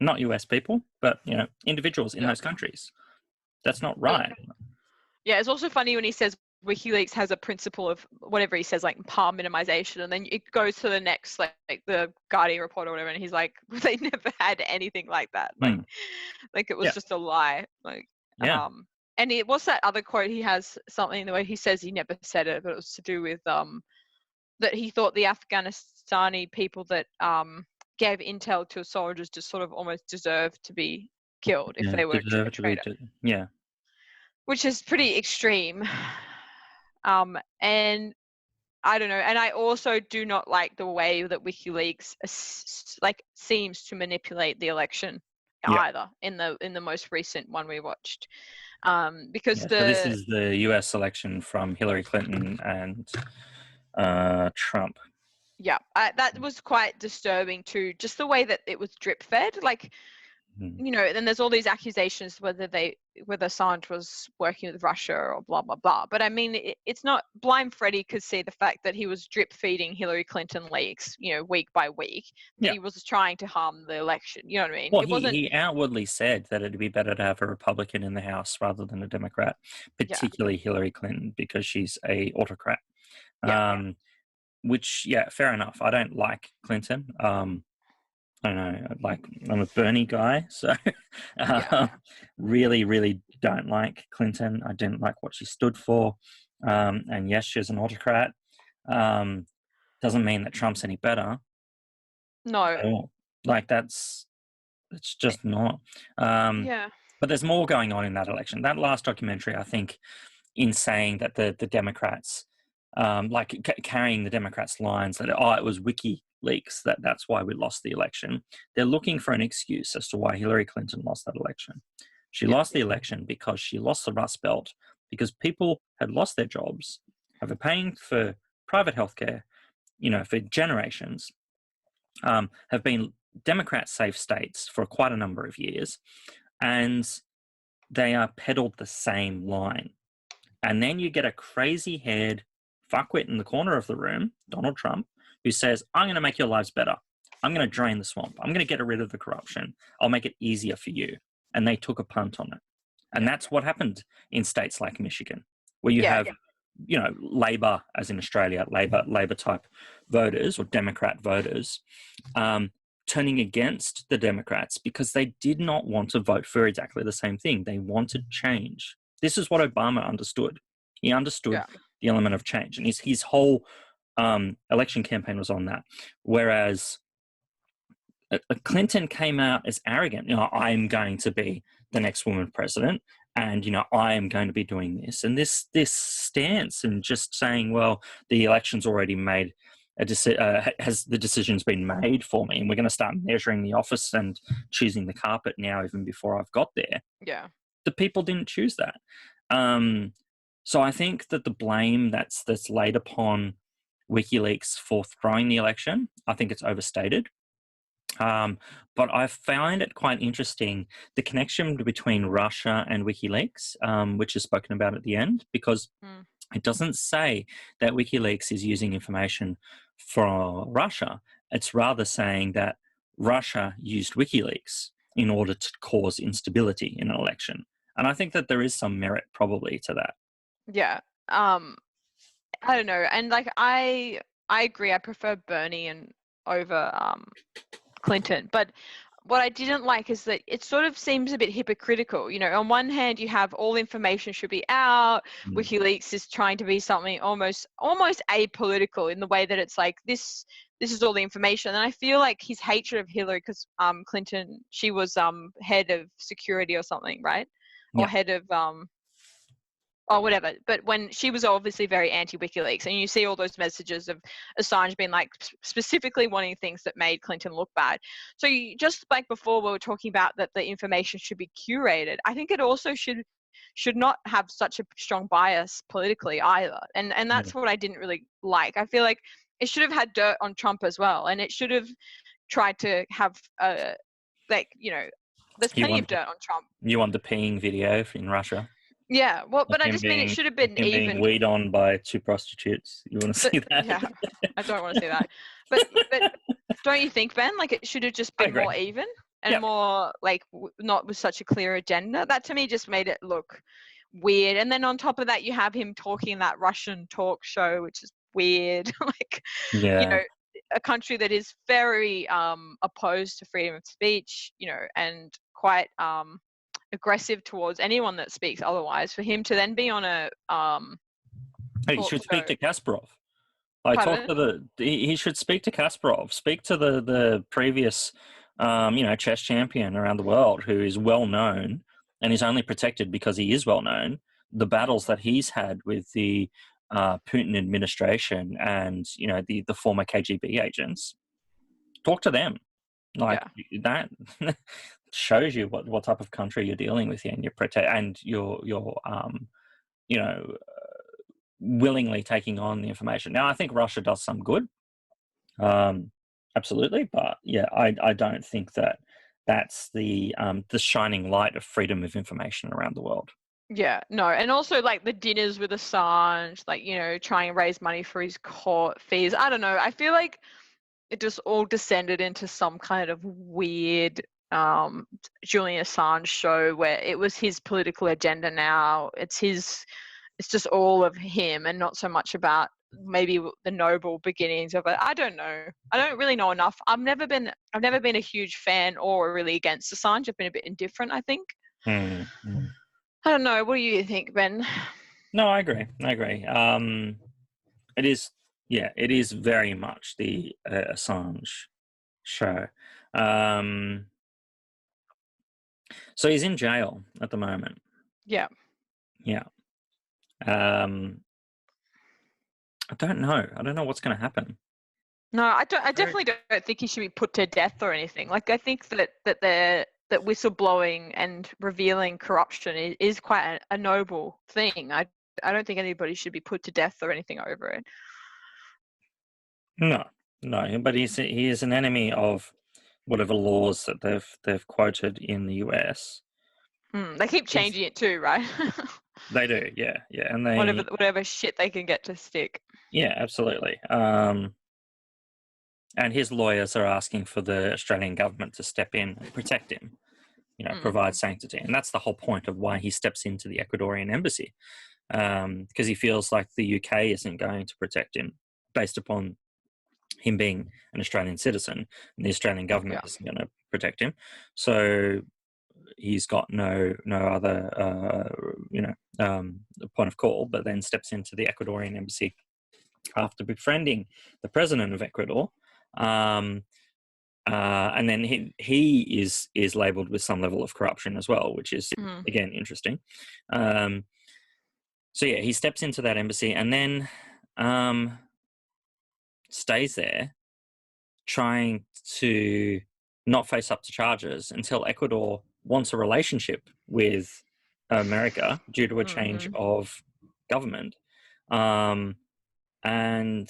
Not US people, but individuals in those countries. That's not right. Yeah, it's also funny when he says WikiLeaks has a principle of whatever he says, like harm minimization, and then it goes to the next, like the Guardian report or whatever, and he's like, they never had anything like that. Like it was just a lie. And what's that other quote he has? Something the way he says he never said it, but it was to do with that he thought the Afghanistani people that gave intel to soldiers just sort of almost deserved to be killed if they were a traitor. Which is pretty extreme. And I don't know. And I also do not like the way that WikiLeaks seems to manipulate the election either in the most recent one we watched. Because so this is the US election from Hillary Clinton and Trump. Yeah, that was quite disturbing too. Just the way that it was drip fed, like. Then there's all these accusations whether Assange was working with Russia or blah blah blah. But I mean, it's not. Blind Freddy could see the fact that he was drip feeding Hillary Clinton leaks, week by week. He was trying to harm the election. You know what I mean? Well, he outwardly said that it'd be better to have a Republican in the House rather than a Democrat, particularly Hillary Clinton, because she's a autocrat. Which, fair enough. I don't like Clinton. I don't know, I'm a Bernie guy, so really, really don't like Clinton. I didn't like what she stood for. And yes, she's an autocrat. Doesn't mean that Trump's any better. No. It's just not. But there's more going on in that election. That last documentary, I think, in saying that the Democrats, carrying the Democrats' lines that, it was WikiLeaks, that's why we lost the election. They're looking for an excuse as to why Hillary Clinton lost that election. She lost the election because she lost the Rust Belt, because people had lost their jobs, have been paying for private healthcare, for generations. have been Democrat safe states for quite a number of years, and they are peddled the same line. And then you get a crazy-haired fuckwit in the corner of the room, Donald Trump, who says, I'm going to make your lives better. I'm going to drain the swamp. I'm going to get rid of the corruption. I'll make it easier for you. And they took a punt on it. And that's what happened in states like Michigan, where you have, you know, Labor, as in Australia, Labor type voters or Democrat voters, turning against the Democrats because they did not want to vote for exactly the same thing. They wanted change. This is what Obama understood. He understood the element of change, and his whole election campaign was on that. Whereas Clinton came out as arrogant. You know, I'm going to be the next woman president, and you know, I am going to be doing this. And this stance and just saying, well, the election's already made. Has the decisions been made for me, and we're going to start measuring the office and choosing the carpet now, even before I've got there. Yeah. The people didn't choose that. So I think that the blame that's laid upon WikiLeaks for throwing the election, I think it's overstated. But I find it quite interesting, the connection between Russia and WikiLeaks, which is spoken about at the end, because it doesn't say that WikiLeaks is using information from Russia. It's rather saying that Russia used WikiLeaks in order to cause instability in an election. And I think that there is some merit probably to that. Yeah. I don't know. And like, I agree. I prefer Bernie over Clinton. But what I didn't like is that it sort of seems a bit hypocritical. You know, on one hand, you have all information should be out. WikiLeaks is trying to be something almost apolitical in the way that it's like this is all the information. And I feel like his hatred of Hillary, because Clinton, she was head of security or something, right? Or head of or whatever. But when she was obviously very anti-WikiLeaks, and you see all those messages of Assange being like specifically wanting things that made Clinton look bad. So just like before we were talking about that the information should be curated, I think it also should not have such a strong bias politically either. And that's what I didn't really like. I feel like it should have had dirt on Trump as well, and it should have tried to have like, you know, there's plenty of dirt on Trump. You want the peeing video in Russia? Yeah, well, but I just mean it should have been even. Being weed on by 2 prostitutes. You want to see that? Yeah, I don't want to see that. But don't you think, Ben? Like it should have just been more even and more like not with such a clear agenda. That to me just made it look weird. And then on top of that, you have him talking in that Russian talk show, which is weird. Like, you know, a country that is very opposed to freedom of speech, you know, and quite aggressive towards anyone that speaks otherwise. For him to then be on a he should speak to Kasparov. He should speak to Kasparov. Speak to the previous you know, chess champion around the world who is well known and is only protected because he is well known. The battles that he's had with the Putin administration and, you know, the former KGB agents. Talk to them. Like that shows you what type of country you're dealing with here, and you're you know, willingly taking on the information. Now, I think Russia does some good, absolutely, but I don't think that that's the shining light of freedom of information around the world. Yeah, no, and also like the dinners with Assange, like, you know, trying to raise money for his court fees. I don't know. I feel like it just all descended into some kind of weird Julian Assange show where it was his political agenda now. It's just all of him and not so much about maybe the noble beginnings of it. I don't know. I don't really know enough. I've never been a huge fan or really against Assange. I've been a bit indifferent, I think. I don't know. What do you think, Ben? No, I agree. It is very much the Assange show. So he's in jail at the moment. Yeah. I don't know. I don't know what's going to happen. No, I definitely don't think he should be put to death or anything. Like, I think that whistleblowing and revealing corruption is quite a noble thing. I don't think anybody should be put to death or anything over it. No, No, but he is an enemy of whatever laws that they've quoted in the US. They keep changing it too, right? They do, yeah, and they whatever shit they can get to stick. Yeah, absolutely. And his lawyers are asking for the Australian government to step in and protect him, provide sanctity, and that's the whole point of why he steps into the Ecuadorian embassy, because he feels like the UK isn't going to protect him based upon him being an Australian citizen, and the Australian government isn't going to protect him. So he's got no other point of call, but then steps into the Ecuadorian embassy after befriending the president of Ecuador, and then he is labelled with some level of corruption as well, which is again interesting. So yeah, he steps into that embassy and then stays there, trying to not face up to charges until Ecuador wants a relationship with America due to a change of government. And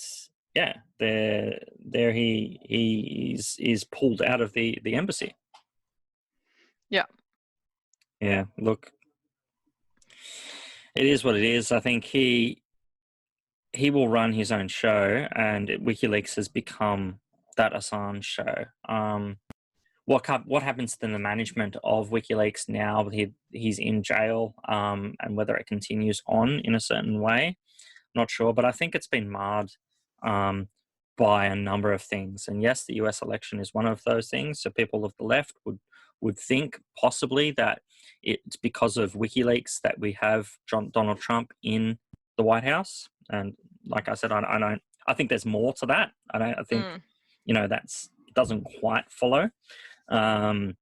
yeah, there he is pulled out of the embassy. Yeah, look, it is what it is. I think he will run his own show, and WikiLeaks has become that Assange show. What happens to the management of WikiLeaks now that he's in jail, and whether it continues on in a certain way, not sure. But I think it's been marred by a number of things. And yes, the US election is one of those things. So people of the left would think possibly that it's because of WikiLeaks that we have Donald Trump in the White House. And like I said, I think there's more to that. I think that's doesn't quite follow. I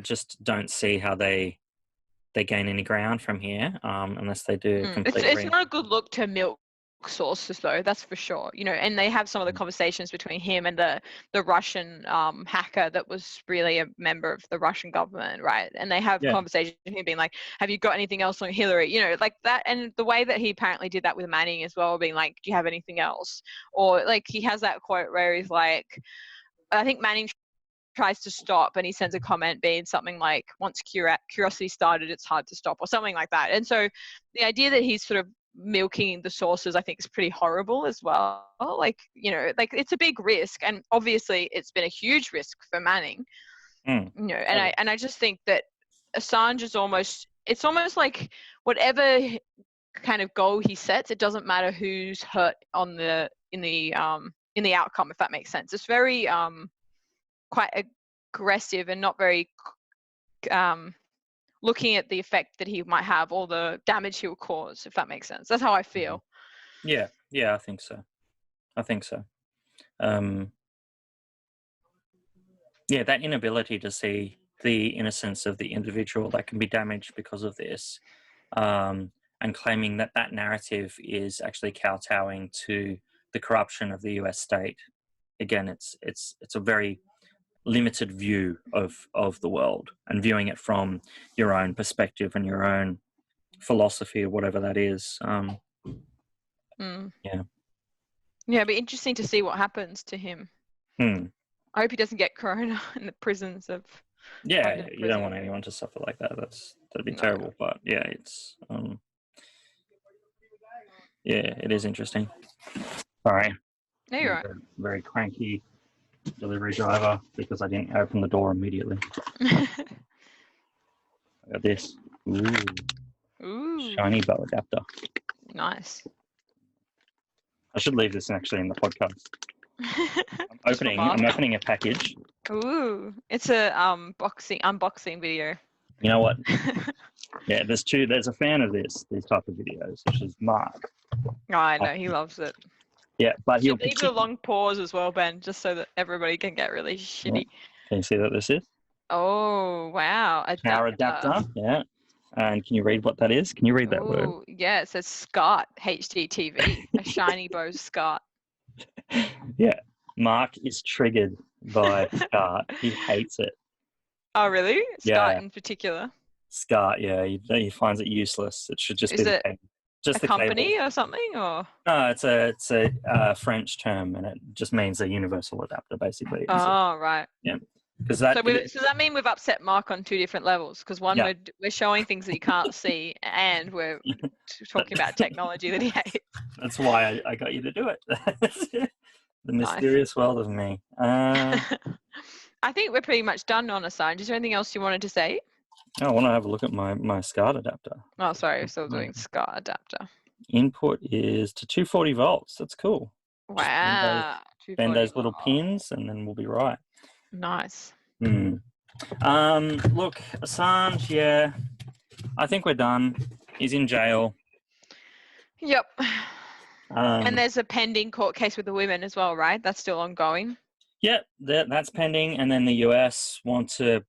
just don't see how they gain any ground from here unless they do completely. It's not a good look to milk sources though, that's for sure. And they have some of the conversations between him and the Russian hacker that was really a member of the Russian government, right? And they have conversations with him being like, have you got anything else on Hillary? Like that. And the way that he apparently did that with Manning as well, being like, do you have anything else? Or like he has that quote where he's like, I think Manning tries to stop and he sends a comment being something like, once curiosity started, it's hard to stop, or something like that. And so the idea that he's sort of milking the sources, I think, is pretty horrible as well. Like it's a big risk, and obviously it's been a huge risk for Manning. And I just think that Assange is almost like whatever kind of goal he sets, it doesn't matter who's hurt in the outcome, if that makes sense. It's very quite aggressive and not very looking at the effect that he might have or the damage he will cause, if that makes sense. That's how I feel. Yeah, I think so. That inability to see the innocence of the individual that can be damaged because of this, and claiming that narrative is actually kowtowing to the corruption of the US state. Again, it's a very limited view of the world, and viewing it from your own perspective and your own philosophy or whatever that is. It'd be interesting to see what happens to him. I hope he doesn't get corona in the prisons of you don't want anyone to suffer like that. That'd be terrible. But it's it is interesting. Sorry, no, you're right. Very cranky delivery driver because I didn't open the door immediately. I got this. Ooh. Shiny bow adapter. Nice. I should leave this actually in the podcast. I'm opening a package. Ooh, it's a unboxing video. You know what? There's a fan of these type of videos, which is Mark. Oh, I know, he loves it. Yeah, but he'll leave a long pause as well, Ben, just so that everybody can get really shitty. Can you see what this is? Oh, wow. Power adapter, yeah. And can you read what that is? Can you read that word? Yeah, it says SCART HDTV, a shiny Bose SCART. Yeah, Mark is triggered by SCART. He hates it. Oh, really? SCART in particular? SCART, yeah. He finds it useless. It should just be the Just a the company cable. or something, or? No, it's a French term, and it just means a universal adapter, basically. Oh, right. Yeah, because So does that mean we've upset Mark on two different levels? Because one, we're showing things that you can't see, and we're talking about technology that he hates. That's why I got you to do it. The mysterious world of me. I think we're pretty much done on Assange. Is there anything else you wanted to say? I want to have a look at my SCART adapter. Oh, sorry, we're still doing SCART adapter. Input is to 240 volts. That's cool. Wow. Bend those little pins, and then we'll be right. Nice. Look, Assange, yeah, I think we're done. He's in jail. Yep. And there's a pending court case with the women as well, right? That's still ongoing. Yep, that's pending, and then the US want to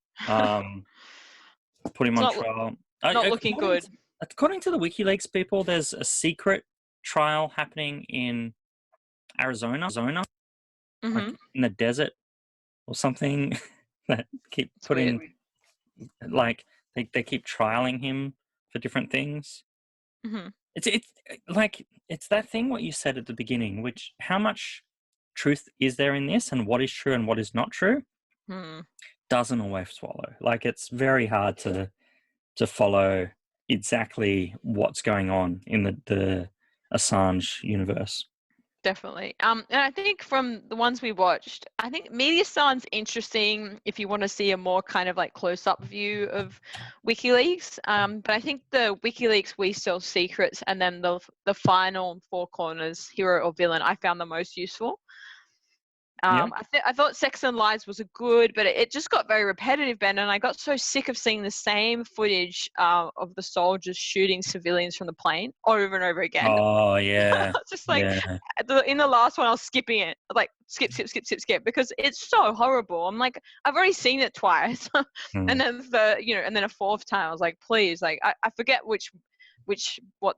put him on trial. Not looking good. According to the WikiLeaks people, there's a secret trial happening in Arizona, like in the desert or something. That keep putting, like they keep trialing him for different things. Mm-hmm. It's that thing what you said at the beginning, which how much truth is there in this, and what is true and what is not true, doesn't always swallow. Like, it's very hard to follow exactly what's going on in the Assange universe. Definitely. And I think from the ones we watched, I think Mediastan's interesting if you want to see a more kind of like close-up view of WikiLeaks. But I think the WikiLeaks We Sell Secrets and then the final Four Corners, Hero or Villain, I found the most useful. I thought Sex and Lies was a good, but it just got very repetitive, Ben, and I got so sick of seeing the same footage of the soldiers shooting civilians from the plane over and over again. Oh, yeah. Just like in the last one, I was skipping it, like skip, because it's so horrible. I'm like, I've already seen it twice, and then and then a fourth time, I was like, please, like I forget what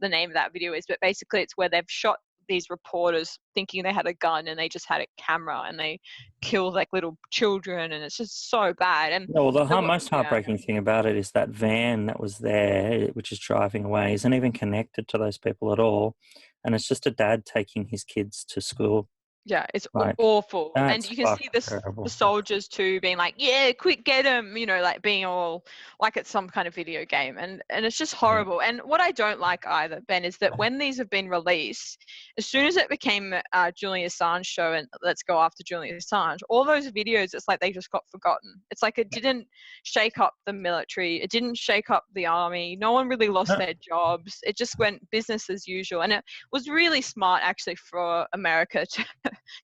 the name of that video is, but basically it's where they've shot these reporters thinking they had a gun and they just had a camera and they kill like little children, and it's just so bad. And the most heartbreaking thing about it is that van that was there, which is driving away, isn't even connected to those people at all, and it's just a dad taking his kids to school. Yeah, it's awful. And you can see the soldiers too being like, yeah, quick, get him, like being all like it's some kind of video game. And it's just horrible. And what I don't like either, Ben, is that when these have been released, as soon as it became Julian Assange show and let's go after Julian Assange, all those videos, it's like they just got forgotten. It's like it didn't shake up the military. It didn't shake up the army. No one really lost their jobs. It just went business as usual. And it was really smart actually for America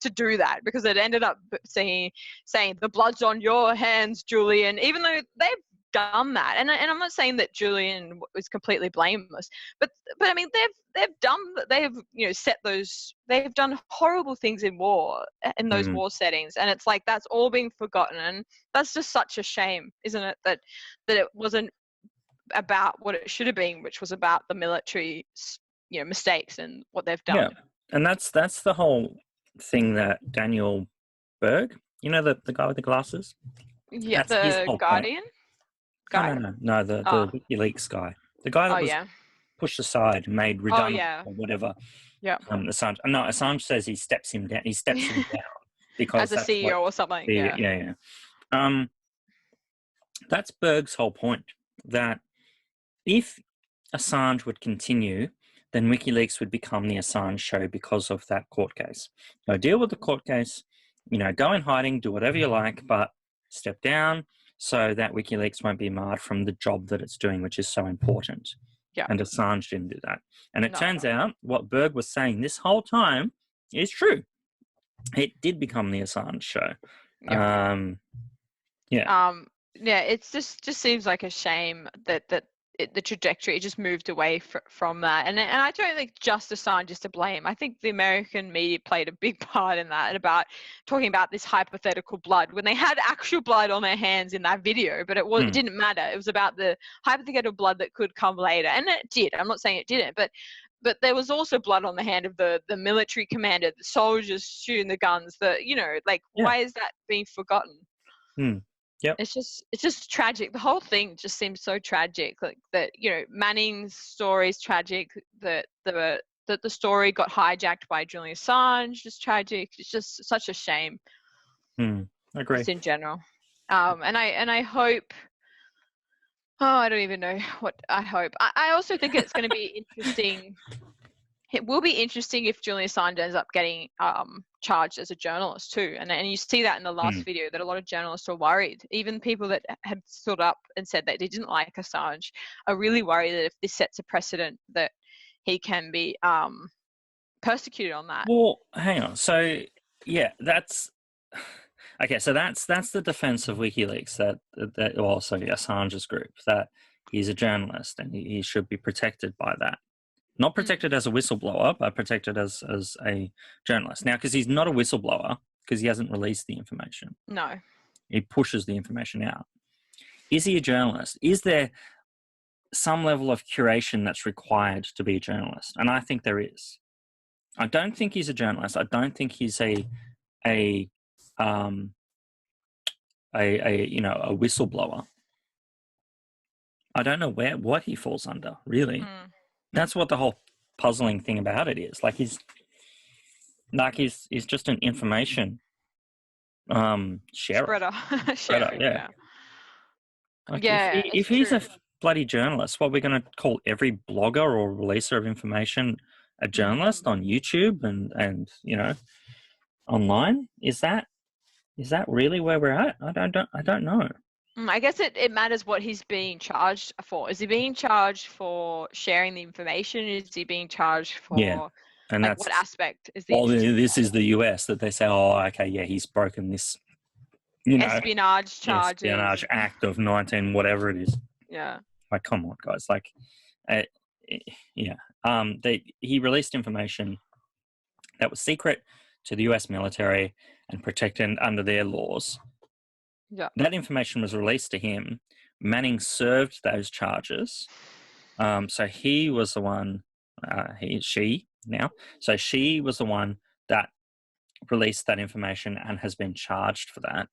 to do that, because it ended up saying the blood's on your hands, Julian, even though they've done that. And I'm not saying that Julian was completely blameless, but I mean they've done horrible things in war, in those war settings, and it's like that's all been forgotten, and that's just such a shame, isn't it, that it wasn't about what it should have been, which was about the military mistakes and what they've done. And that's the whole thing that Daniel Berg, the guy with the glasses, the Guardian guy. No, the WikiLeaks guy, the guy that was pushed aside, made redundant or whatever. Assange says he steps him down because as a CEO or something. That's Berg's whole point, that if Assange would continue, then WikiLeaks would become the Assange show because of that court case. So deal with the court case, go in hiding, do whatever you like, but step down so that WikiLeaks won't be marred from the job that it's doing, which is so important. Yeah. And Assange didn't do that. And it turns out what Berg was saying this whole time is true. It did become the Assange show. It just seems like a shame that the trajectory just moved away from that, and I don't think just Assange is to blame. I think the American media played a big part in that, and about talking about this hypothetical blood when they had actual blood on their hands in that video, but it didn't matter. It was about the hypothetical blood that could come later, and it did. I'm not saying it didn't, but there was also blood on the hand of the military commander, the soldiers shooting the guns. Why is that being forgotten? Yep. It's just tragic. The whole thing just seems so tragic. Like that, Manning's story is tragic. That the story got hijacked by Julian Assange. Just tragic. It's just such a shame. I agree. Just in general. And I hope. Oh, I don't even know what I hope. I also think it's going to be interesting. It will be interesting if Julian Assange ends up getting charged as a journalist too. And you see that in the last video, that a lot of journalists are worried. Even people that have stood up and said that they didn't like Assange are really worried that if this sets a precedent that he can be persecuted on that. Well, hang on. So, yeah, that's... Okay, so that's the defense of WikiLeaks, that also Assange's group, that he's a journalist and he should be protected by that. Not protected as a whistleblower, but protected as a journalist. Now, because he's not a whistleblower, because he hasn't released the information. No. He pushes the information out. Is he a journalist? Is there some level of curation that's required to be a journalist? And I think there is. I don't think he's a journalist. I don't think he's a whistleblower. I don't know what he falls under, really. That's what the whole puzzling thing about it is. Like he's just an information sharer. Spreader, yeah. Like yeah. If he's a bloody journalist, what we're going to call every blogger or releaser of information a journalist on YouTube and online? Is that really where we're at? I don't know. I guess it matters what he's being charged for. Is he being charged for sharing the information? Is he being charged for and like, that's what aspect is the this is the US that they say, oh, okay, yeah, he's broken this espionage charges, espionage act of 19 whatever it is. Yeah. Like, come on, guys. Like, he released information that was secret to the US military and protected under their laws. Yeah. That information was released to him. Manning served those charges. So he was the one, she was the one that released that information and has been charged for that.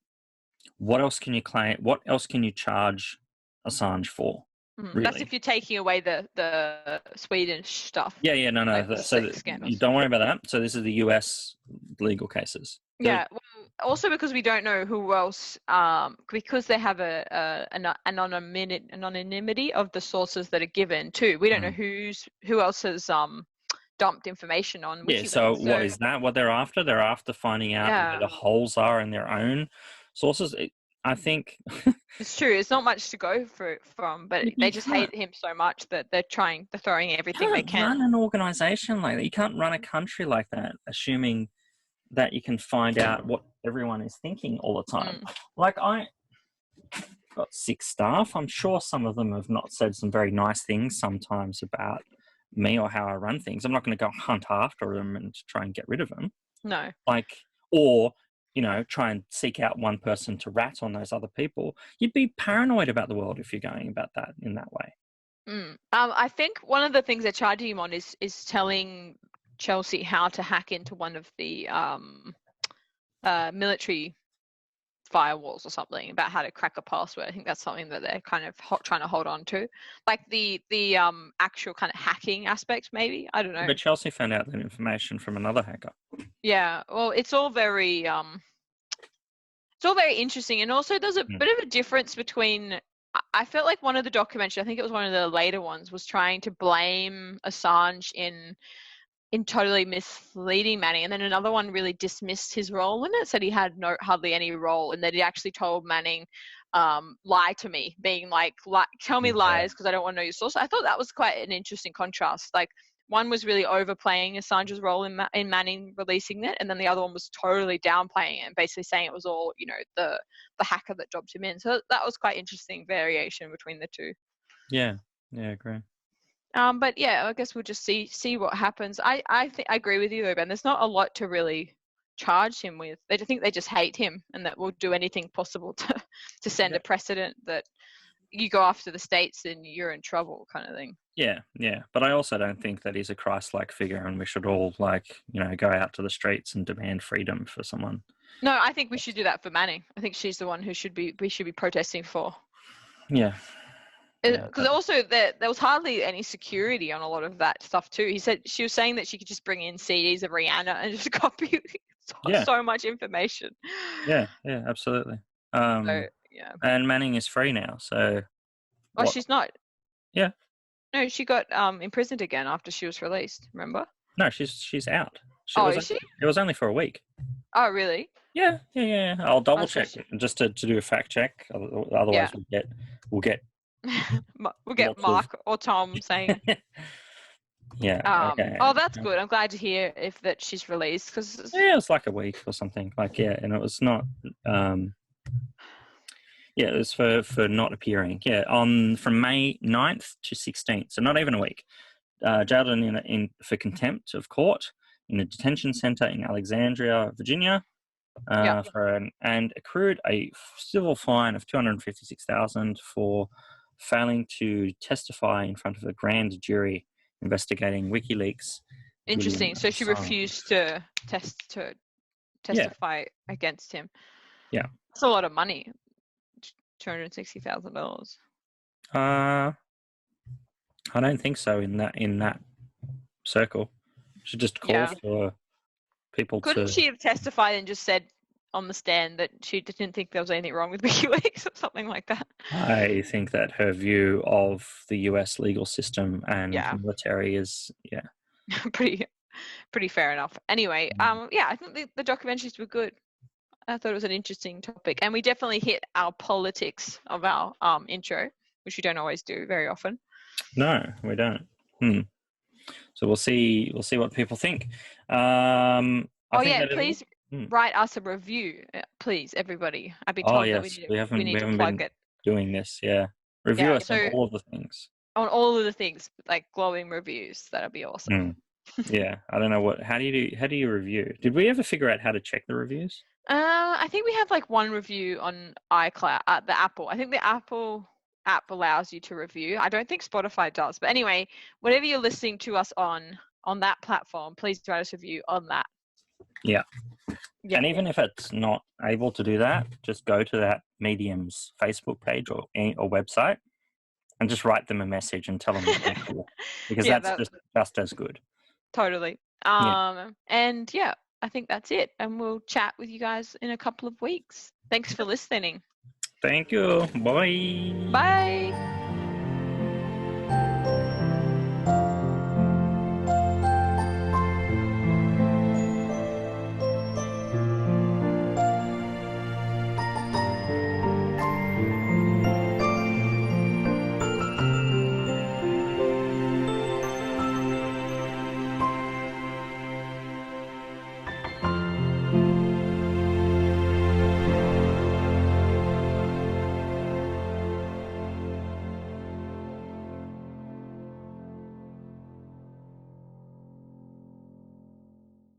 What else can you claim? What else can you charge Assange for? Really? That's if you're taking away the Swedish stuff. Yeah, no. Like so you don't worry about that. So this is the US legal cases. Yeah. Well, also because we don't know who else, because they have an anonymity of the sources that are given too. We don't know who else has dumped information on WikiLeaks. So what is that? What they're after? They're after finding out where the holes are in their own sources. I think it's true. It's not much to go from, but they just hate him so much that they're throwing everything they can. You can't run an organization like that. You can't run a country like that, assuming that you can find out what everyone is thinking all the time. Like, I got 6 staff. I'm sure some of them have not said some very nice things sometimes about me or how I run things. I'm not going to go hunt after them and try and get rid of them. No. Or try and seek out one person to rat on those other people. You'd be paranoid about the world if you're going about that in that way. I think one of the things they're charging him on is telling Chelsea how to hack into one of the military firewalls or something, about how to crack a password. I think that's something that they're kind of trying to hold on to, like the actual kind of hacking aspect, maybe. I don't know. But Chelsea found out that information from another hacker. Yeah, well, it's all very interesting, and also there's a bit of a difference between. I felt like one of the documentaries, I think it was one of the later ones, was trying to blame Assange in totally misleading Manning, and then another one really dismissed his role in it, said he had hardly any role, and that he actually told Manning, lie to me, being like tell me lies because I don't want to know your source. I thought that was quite an interesting contrast. Like, one was really overplaying Assange's role in Manning releasing it, and then the other one was totally downplaying it and basically saying it was all the hacker that dropped him in. So that was quite interesting variation between the two. Yeah, I agree. But yeah, I guess we'll just see what happens. I agree with you though, Ben. There's not a lot to really charge him with. I think they just hate him, and that will do anything possible to send a precedent that you go after the states and you're in trouble, kind of thing. Yeah. But I also don't think that he's a Christ-like figure, and we should all go out to the streets and demand freedom for someone No, I think we should do that for Manning. I think she's the one we should be protesting for. Yeah. Because also there was hardly any security on a lot of that stuff too. She was saying that she could just bring in CDs of Rihanna and just copy so much information. Yeah, absolutely. So, yeah. And Manning is free now, so. Oh, she's not. Yeah. No, she got imprisoned again after she was released. Remember? No, she's out. Is she? It was only for a week. Oh, really? Yeah. I'll double check just to do a fact check. Otherwise, we'll get Mark or Tom saying. Yeah. Okay. Oh, that's good. I'm glad to hear that she's released because. Yeah, it was like a week or something. And it was not. It was for not appearing. Yeah, from May 9th to 16th, so not even a week. Jailed in for contempt of court in a detention center in Alexandria, Virginia, and accrued a civil fine of $256,000 for failing to testify in front of a grand jury investigating WikiLeaks. Interesting. So she refused to testify against him. Yeah, that's a lot of money. $260,000. I don't think so in that circle. She just called for people. Couldn't she have testified and just said on the stand that she didn't think there was anything wrong with WikiLeaks or something like that? I think that her view of the US legal system and military is pretty fair enough. Anyway, I think the documentaries were good. I thought it was an interesting topic, and we definitely hit our politics of our intro, which we don't always do very often. No, we don't. So we'll see what people think. Please write us a review, please, everybody. I've been told that we need to plug it. Doing this, review us on all of the things. On all of the things, like glowing reviews, that'd be awesome. Yeah, I don't know how do you review? Did we ever figure out how to check the reviews? I think we have like one review on iCloud, the Apple. I think the Apple app allows you to review. I don't think Spotify does. But anyway, whatever you're listening to us on that platform, please write us a review on that. Yeah. And even if it's not able to do that, just go to that Medium's Facebook page or website and just write them a message and tell them that they're cool. Because that's just as good. Totally. And I think that's it. And we'll chat with you guys in a couple of weeks. Thanks for listening. Thank you. Bye. Bye.